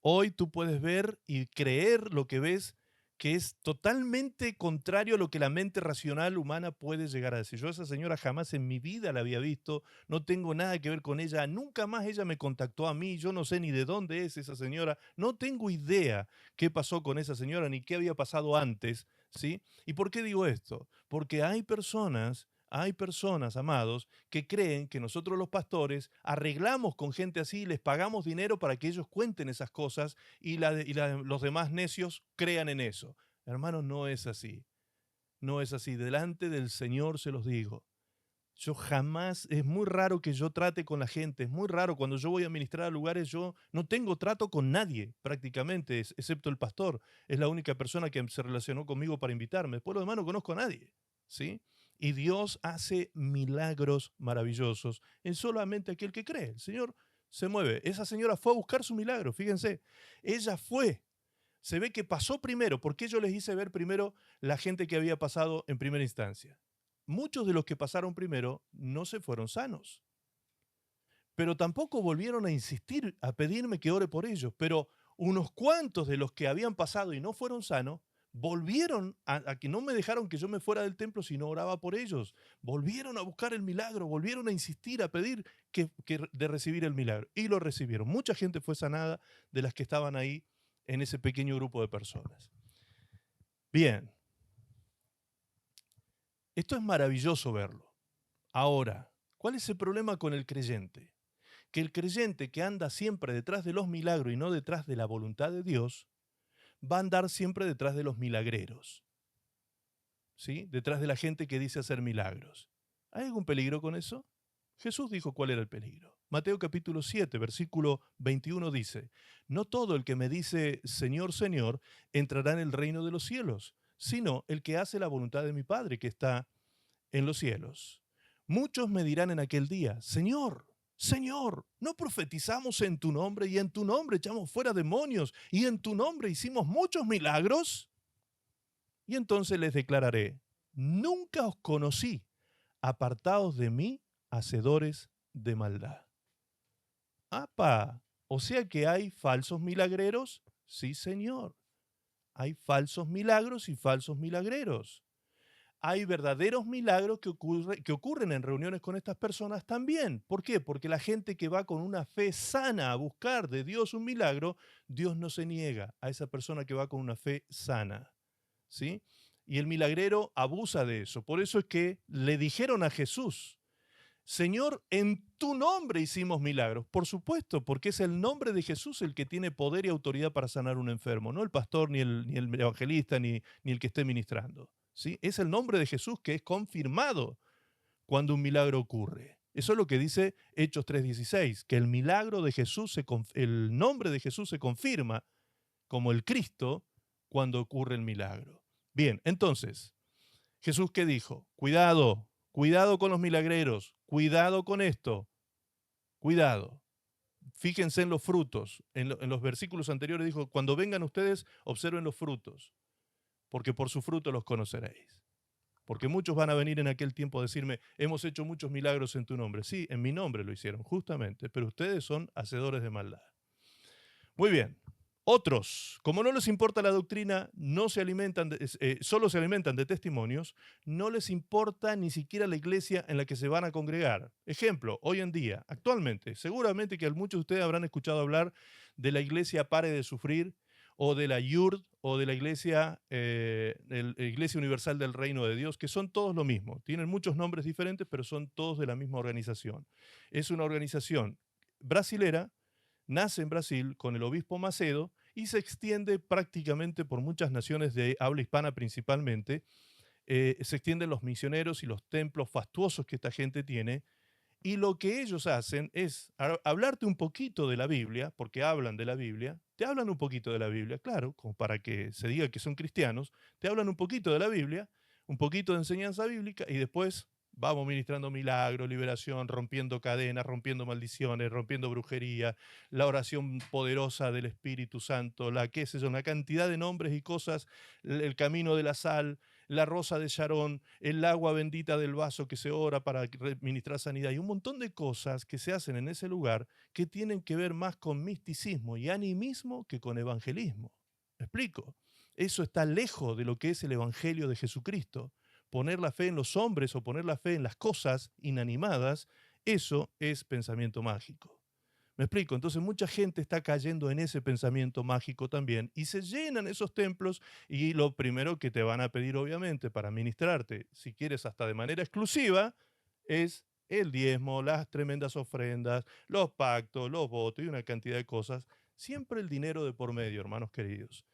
Speaker 1: Hoy tú puedes ver y creer lo que ves que es totalmente contrario a lo que la mente racional humana puede llegar a decir. Yo a esa señora jamás en mi vida la había visto, no tengo nada que ver con ella, nunca más ella me contactó a mí, yo no sé ni de dónde es esa señora, no tengo idea qué pasó con esa señora ni qué había pasado antes, ¿sí? ¿Y por qué digo esto? Porque hay personas, amados, que creen que nosotros los pastores arreglamos con gente así, les pagamos dinero para que ellos cuenten esas cosas y, los demás necios crean en eso. Hermanos, no es así. No es así. Delante del Señor se los digo. Yo jamás, es muy raro que yo trate con la gente, es muy raro cuando yo voy a ministrar a lugares, yo no tengo trato con nadie prácticamente, excepto el pastor. Es la única persona que se relacionó conmigo para invitarme. Después lo demás no conozco a nadie, ¿sí? Y Dios hace milagros maravillosos en solamente aquel que cree. El Señor se mueve. Esa señora fue a buscar su milagro, fíjense. Ella fue. Se ve que pasó primero. ¿Por qué yo les hice ver primero la gente que había pasado en primera instancia? Muchos de los que pasaron primero no se fueron sanos, pero tampoco volvieron a insistir, a pedirme que ore por ellos. Pero unos cuantos de los que habían pasado y no fueron sanos, volvieron a que no me dejaron que yo me fuera del templo si no oraba por ellos. Volvieron a buscar el milagro, volvieron a insistir, a pedir de recibir el milagro. Y lo recibieron. Mucha gente fue sanada de las que estaban ahí en ese pequeño grupo de personas. Bien. Esto es maravilloso verlo. Ahora, ¿cuál es el problema con el creyente? Que el creyente que anda siempre detrás de los milagros y no detrás de la voluntad de Dios, va a andar siempre detrás de los milagreros, ¿sí? Detrás de la gente que dice hacer milagros. ¿Hay algún peligro con eso? Jesús dijo cuál era el peligro. Mateo capítulo 7, versículo 21 dice, no todo el que me dice Señor, Señor, entrará en el reino de los cielos, sino el que hace la voluntad de mi Padre que está en los cielos. Muchos me dirán en aquel día, Señor, Señor, ¿no profetizamos en tu nombre y en tu nombre echamos fuera demonios y en tu nombre hicimos muchos milagros? Y entonces les declararé, nunca os conocí, apartados de mí, hacedores de maldad. ¡Apa! O sea que hay falsos milagreros. Sí, Señor. Hay falsos milagros y falsos milagreros. Hay verdaderos milagros que ocurren en reuniones con estas personas también. ¿Por qué? Porque la gente que va con una fe sana a buscar de Dios un milagro, Dios no se niega a esa persona que va con una fe sana, ¿sí? Y el milagrero abusa de eso. Por eso es que le dijeron a Jesús, Señor, en tu nombre hicimos milagros. Por supuesto, porque es el nombre de Jesús el que tiene poder y autoridad para sanar a un enfermo, no el pastor, ni el evangelista, ni el que esté ministrando. ¿Sí? Es el nombre de Jesús que es confirmado cuando un milagro ocurre. Eso es lo que dice Hechos 3:16, que el milagro de Jesús, el nombre de Jesús se confirma como el Cristo cuando ocurre el milagro. Bien, entonces, Jesús ¿qué dijo? Cuidado, cuidado con los milagreros, cuidado con esto, cuidado. Fíjense en los frutos. En los versículos anteriores dijo, cuando vengan ustedes, observen los frutos, porque por su fruto los conoceréis. Porque muchos van a venir en aquel tiempo a decirme, hemos hecho muchos milagros en tu nombre. Sí, en mi nombre lo hicieron, justamente, pero ustedes son hacedores de maldad. Muy bien. Otros, como no les importa la doctrina, solo se alimentan de testimonios, no les importa ni siquiera la iglesia en la que se van a congregar. Ejemplo, hoy en día, actualmente, seguramente que muchos de ustedes habrán escuchado hablar de la iglesia Pare de Sufrir, o de la YURD, o de la Iglesia Universal del Reino de Dios, que son todos lo mismo. Tienen muchos nombres diferentes, pero son todos de la misma organización. Es una organización brasilera, nace en Brasil con el obispo Macedo y se extiende prácticamente por muchas naciones de habla hispana principalmente. Se extienden los misioneros y los templos fastuosos que esta gente tiene. Y lo que ellos hacen es hablarte un poquito de la Biblia, porque hablan de la Biblia, te hablan un poquito de la Biblia, claro, como para que se diga que son cristianos, te hablan un poquito de la Biblia, un poquito de enseñanza bíblica y después Vamos ministrando milagros, liberación, rompiendo cadenas, rompiendo maldiciones, rompiendo brujería, la oración poderosa del Espíritu Santo, qué sé yo, una cantidad de nombres y cosas, el camino de la sal, la rosa de Sharon, el agua bendita del vaso que se ora para ministrar sanidad, y un montón de cosas que se hacen en ese lugar que tienen que ver más con misticismo y animismo que con evangelismo. ¿Me explico? Eso está lejos de lo que es el Evangelio de Jesucristo. Poner la fe en los hombres o poner la fe en las cosas inanimadas, eso es pensamiento mágico. ¿Me explico? Entonces mucha gente está cayendo en ese pensamiento mágico también y se llenan esos templos, y lo primero que te van a pedir obviamente para ministrarte, si quieres hasta de manera exclusiva, es el diezmo, las tremendas ofrendas, los pactos, los votos y una cantidad de cosas. Siempre el dinero de por medio, hermanos queridos.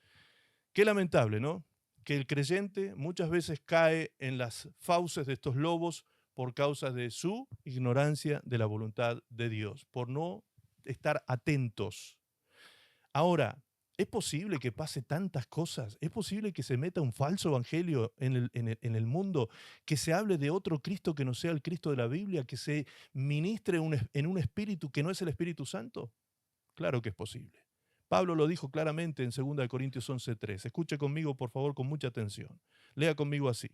Speaker 1: Qué lamentable, ¿no? Que el creyente muchas veces cae en las fauces de estos lobos por causa de su ignorancia de la voluntad de Dios, por no estar atentos. Ahora, ¿es posible que pase tantas cosas? ¿Es posible que se meta un falso evangelio en el mundo? ¿Que se hable de otro Cristo que no sea el Cristo de la Biblia? ¿Que se ministre en un espíritu que no es el Espíritu Santo? Claro que es posible. Pablo lo dijo claramente en 2 Corintios 11:3. Escuche conmigo, por favor, con mucha atención. Lea conmigo así.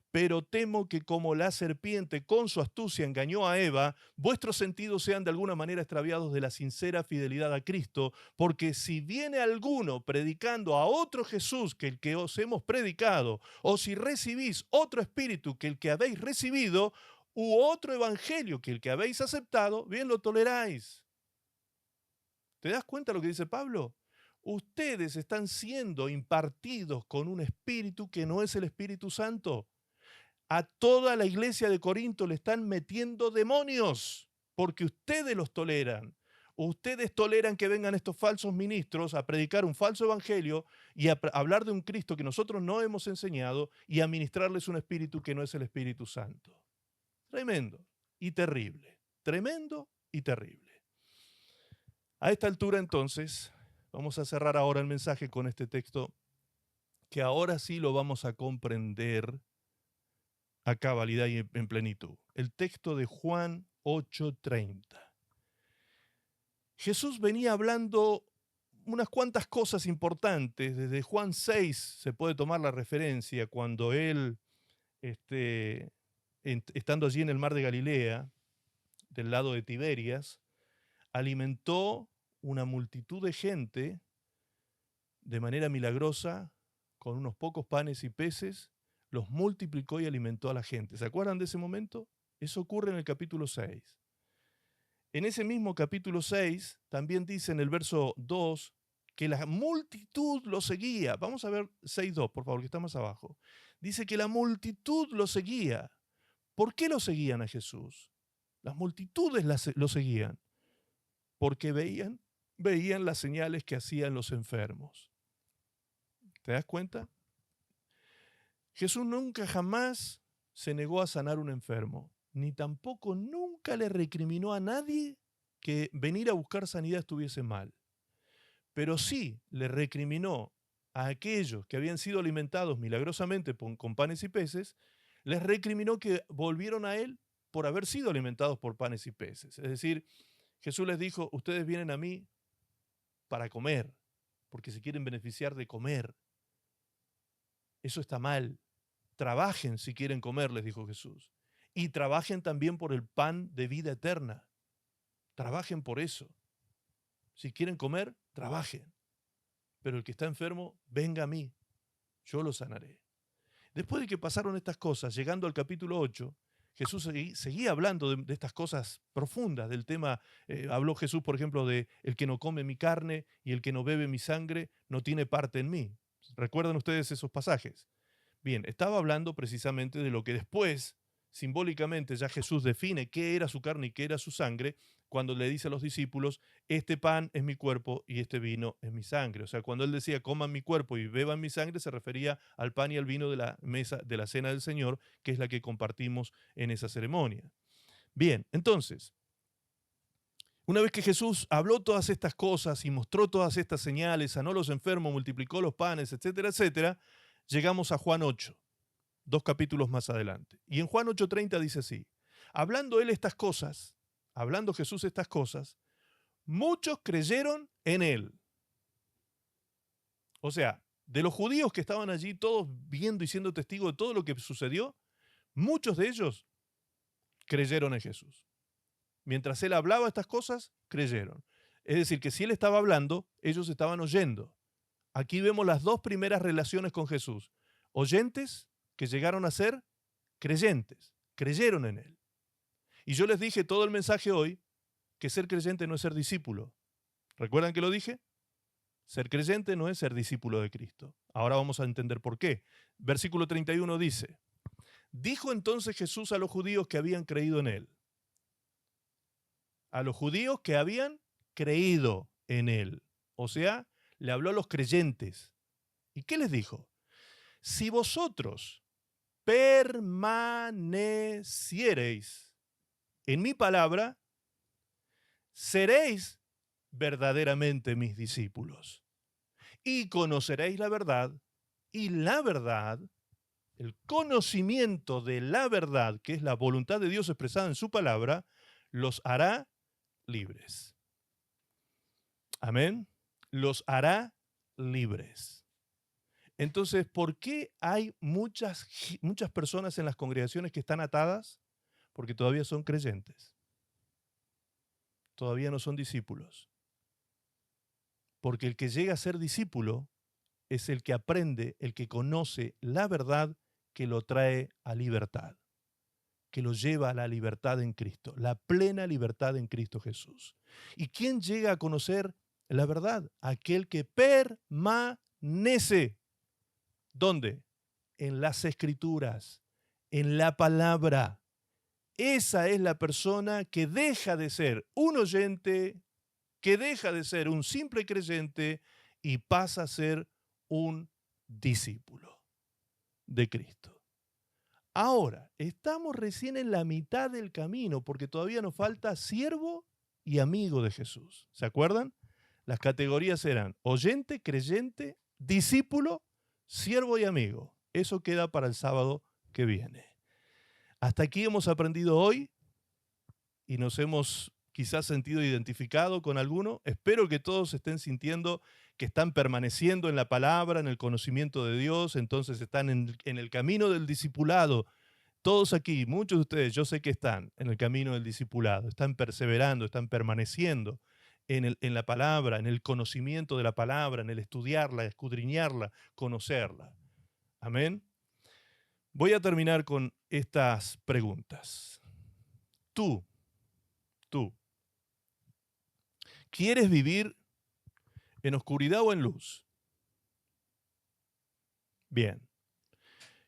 Speaker 1: Pero temo que como la serpiente con su astucia engañó a Eva, vuestros sentidos sean de alguna manera extraviados de la sincera fidelidad a Cristo, porque si viene alguno predicando a otro Jesús que el que os hemos predicado, o si recibís otro espíritu que el que habéis recibido, u otro evangelio que el que habéis aceptado, bien lo toleráis. ¿Te das cuenta lo que dice Pablo? Ustedes están siendo impartidos con un espíritu que no es el Espíritu Santo. A toda la iglesia de Corinto le están metiendo demonios porque ustedes los toleran. Ustedes toleran que vengan estos falsos ministros a predicar un falso evangelio y a hablar de un Cristo que nosotros no hemos enseñado y a ministrarles un espíritu que no es el Espíritu Santo. Tremendo y terrible. Tremendo y terrible. A esta altura, entonces, vamos a cerrar ahora el mensaje con este texto que ahora sí lo vamos a comprender a cabalidad y en plenitud. El texto de Juan 8:30. Jesús venía hablando unas cuantas cosas importantes. Desde Juan 6 se puede tomar la referencia cuando él, estando allí en el mar de Galilea, del lado de Tiberias, alimentó una multitud de gente de manera milagrosa, con unos pocos panes y peces, los multiplicó y alimentó a la gente. ¿Se acuerdan de ese momento? Eso ocurre en el capítulo 6. En ese mismo capítulo 6, también dice en el verso 2, que la multitud lo seguía. Vamos a ver 6:2, por favor, que está más abajo. Dice que la multitud lo seguía. ¿Por qué lo seguían a Jesús? Las multitudes lo seguían. Porque veían las señales que hacían los enfermos. ¿Te das cuenta? Jesús nunca jamás se negó a sanar un enfermo, ni tampoco nunca le recriminó a nadie que venir a buscar sanidad estuviese mal. Pero sí le recriminó a aquellos que habían sido alimentados milagrosamente con panes y peces, les recriminó que volvieron a él por haber sido alimentados por panes y peces. Es decir, Jesús les dijo, ustedes vienen a mí para comer, porque se quieren beneficiar de comer. Eso está mal. Trabajen si quieren comer, les dijo Jesús. Y trabajen también por el pan de vida eterna. Trabajen por eso. Si quieren comer, trabajen. Pero el que está enfermo, venga a mí. Yo lo sanaré. Después de que pasaron estas cosas, llegando al capítulo 8, Jesús seguía hablando de estas cosas profundas del tema. Habló Jesús, por ejemplo, de el que no come mi carne y el que no bebe mi sangre no tiene parte en mí. ¿Recuerdan ustedes esos pasajes? Bien, estaba hablando precisamente de lo que después, simbólicamente, ya Jesús define qué era su carne y qué era su sangre, cuando le dice a los discípulos, este pan es mi cuerpo y este vino es mi sangre. O sea, cuando él decía, coman mi cuerpo y beban mi sangre, se refería al pan y al vino de la mesa de la cena del Señor, que es la que compartimos en esa ceremonia. Bien, entonces, una vez que Jesús habló todas estas cosas y mostró todas estas señales, sanó a los enfermos, multiplicó los panes, etcétera, etcétera, llegamos a Juan 8. 2 capítulos más adelante. Y en Juan 8:30 dice así, hablando Jesús estas cosas, muchos creyeron en él. O sea, de los judíos que estaban allí, todos viendo y siendo testigos de todo lo que sucedió, muchos de ellos creyeron en Jesús. Mientras él hablaba estas cosas, creyeron. Es decir, que si él estaba hablando, ellos estaban oyendo. Aquí vemos las dos primeras relaciones con Jesús. Oyentes que llegaron a ser creyentes, creyeron en él. Y yo les dije todo el mensaje hoy que ser creyente no es ser discípulo. ¿Recuerdan que lo dije? Ser creyente no es ser discípulo de Cristo. Ahora vamos a entender por qué. Versículo 31 dice, dijo entonces Jesús a los judíos que habían creído en él. A los judíos que habían creído en él. O sea, le habló a los creyentes. ¿Y qué les dijo? Si vosotros permaneciereis en mi palabra, seréis verdaderamente mis discípulos. Y conoceréis la verdad, y la verdad, el conocimiento de la verdad, que es la voluntad de Dios expresada en su palabra, los hará libres. Amén. Los hará libres. Entonces, ¿por qué hay muchas personas en las congregaciones que están atadas? Porque todavía son creyentes. Todavía no son discípulos. Porque el que llega a ser discípulo es el que aprende, el que conoce la verdad que lo trae a libertad, que lo lleva a la libertad en Cristo, la plena libertad en Cristo Jesús. ¿Y quién llega a conocer la verdad? Aquel que permanece. ¿Dónde? En las Escrituras, en la palabra. Esa es la persona que deja de ser un oyente, que deja de ser un simple creyente y pasa a ser un discípulo de Cristo. Ahora, estamos recién en la mitad del camino porque todavía nos falta siervo y amigo de Jesús. ¿Se acuerdan? Las categorías eran oyente, creyente, discípulo, siervo y amigo. Eso queda para el sábado que viene. Hasta aquí hemos aprendido hoy y nos hemos quizás sentido identificado con alguno. Espero que todos estén sintiendo que están permaneciendo en la palabra, en el conocimiento de Dios, entonces están en el camino del discipulado. Todos aquí, muchos de ustedes, yo sé que están en el camino del discipulado, están perseverando, están permaneciendo en la palabra, en el conocimiento de la palabra, en el estudiarla, escudriñarla, conocerla. Amén. Voy a terminar con estas preguntas. Tú, ¿quieres vivir en oscuridad o en luz? Bien.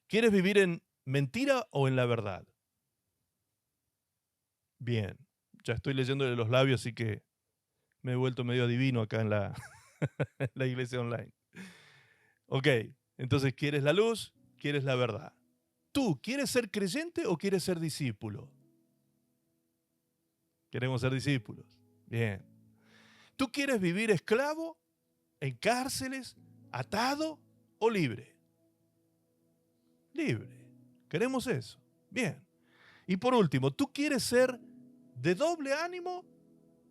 Speaker 1: ¿Quieres vivir en mentira o en la verdad? Bien. Ya estoy leyéndole los labios, así que me he vuelto medio adivino acá en la, en la iglesia online. Ok, entonces, ¿quieres la luz? ¿Quieres la verdad? ¿Tú quieres ser creyente o quieres ser discípulo? Queremos ser discípulos. Bien. ¿Tú quieres vivir esclavo, en cárceles, atado o libre? Libre. Queremos eso. Bien. Y por último, ¿tú quieres ser de doble ánimo,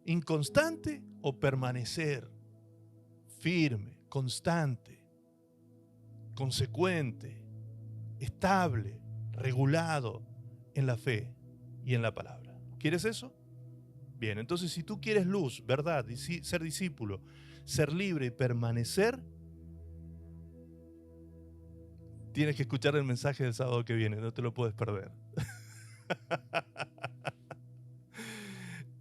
Speaker 1: inconstante o permanecer firme, constante, consecuente, estable, regulado en la fe y en la palabra? ¿Quieres eso? Bien, entonces si tú quieres luz, verdad, ser discípulo, ser libre y permanecer, tienes que escuchar el mensaje del sábado que viene, no te lo puedes perder.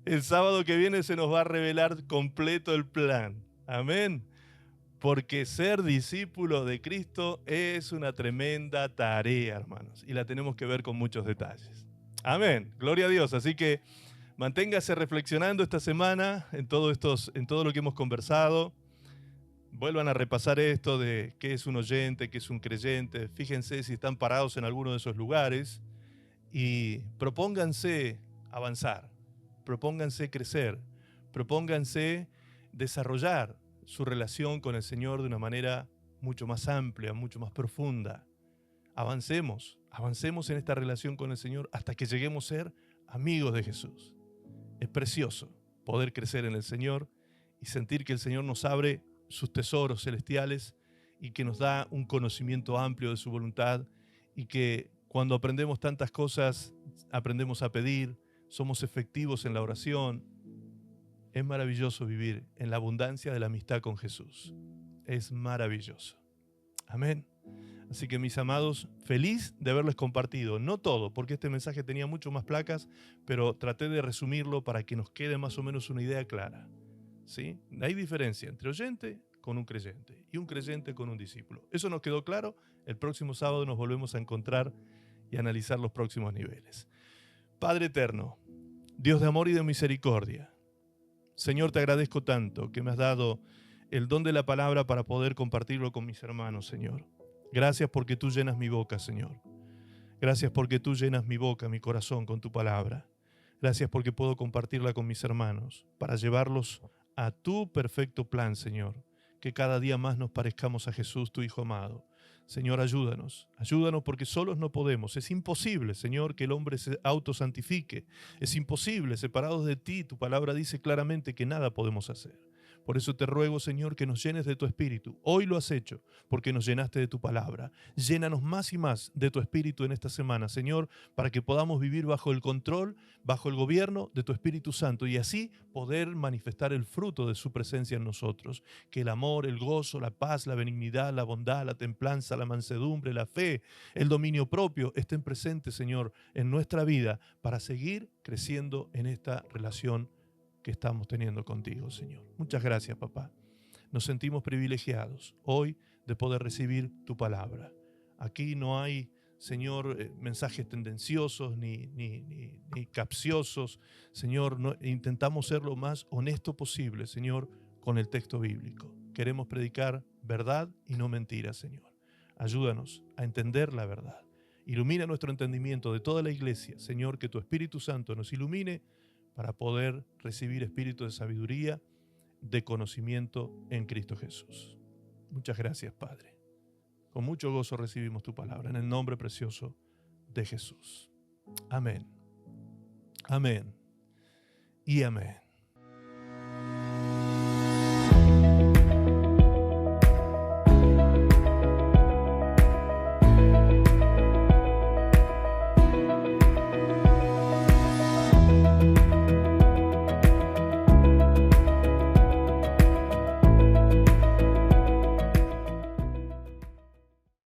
Speaker 1: El sábado que viene se nos va a revelar completo el plan. Amén. Porque ser discípulo de Cristo es una tremenda tarea, hermanos, y la tenemos que ver con muchos detalles. Amén. Gloria a Dios. Así que manténgase reflexionando esta semana en todo lo que hemos conversado. Vuelvan a repasar esto de qué es un oyente, qué es un creyente. Fíjense si están parados en alguno de esos lugares y propónganse avanzar, propónganse crecer, propónganse desarrollar su relación con el Señor de una manera mucho más amplia, mucho más profunda. avancemos en esta relación con el Señor hasta que lleguemos a ser amigos de Jesús. Es precioso poder crecer en el Señor y sentir que el Señor nos abre sus tesoros celestiales y que nos da un conocimiento amplio de su voluntad, y que cuando aprendemos tantas cosas, aprendemos a pedir, somos efectivos en la oración. Es maravilloso vivir en la abundancia de la amistad con Jesús. Es maravilloso. Amén. Así que, mis amados, feliz de haberles compartido, no todo, porque este mensaje tenía mucho más placas, pero traté de resumirlo para que nos quede más o menos una idea clara, ¿sí? Hay diferencia entre oyente con un creyente y un creyente con un discípulo. ¿Eso nos quedó claro? El próximo sábado nos volvemos a encontrar y analizar los próximos niveles. Padre eterno, Dios de amor y de misericordia, Señor, te agradezco tanto que me has dado el don de la palabra para poder compartirlo con mis hermanos, Señor. Gracias porque tú llenas mi boca, Señor. Gracias porque tú llenas mi boca, mi corazón con tu palabra. Gracias porque puedo compartirla con mis hermanos para llevarlos a tu perfecto plan, Señor. Que cada día más nos parezcamos a Jesús, tu Hijo amado. Señor, ayúdanos porque solos no podemos. Es imposible, Señor, que el hombre se autosantifique. Es imposible, separados de ti. Tu palabra dice claramente que nada podemos hacer. Por eso te ruego, Señor, que nos llenes de tu Espíritu. Hoy lo has hecho, porque nos llenaste de tu palabra. Llénanos más y más de tu Espíritu en esta semana, Señor, para que podamos vivir bajo el control, bajo el gobierno de tu Espíritu Santo, y así poder manifestar el fruto de su presencia en nosotros. Que el amor, el gozo, la paz, la benignidad, la bondad, la templanza, la mansedumbre, la fe, el dominio propio estén presentes, Señor, en nuestra vida para seguir creciendo en esta relación que estamos teniendo contigo, Señor. Muchas gracias, papá. Nos sentimos privilegiados hoy de poder recibir tu palabra. Aquí no hay, Señor, mensajes tendenciosos ni capciosos. Señor, intentamos ser lo más honesto posible, Señor, con el texto bíblico. Queremos predicar verdad y no mentiras, Señor. Ayúdanos a entender la verdad. Ilumina nuestro entendimiento de toda la iglesia, Señor, que tu Espíritu Santo nos ilumine para poder recibir espíritu de sabiduría, de conocimiento en Cristo Jesús. Muchas gracias, Padre. Con mucho gozo recibimos tu palabra en el nombre precioso de Jesús. Amén. Amén. Y amén.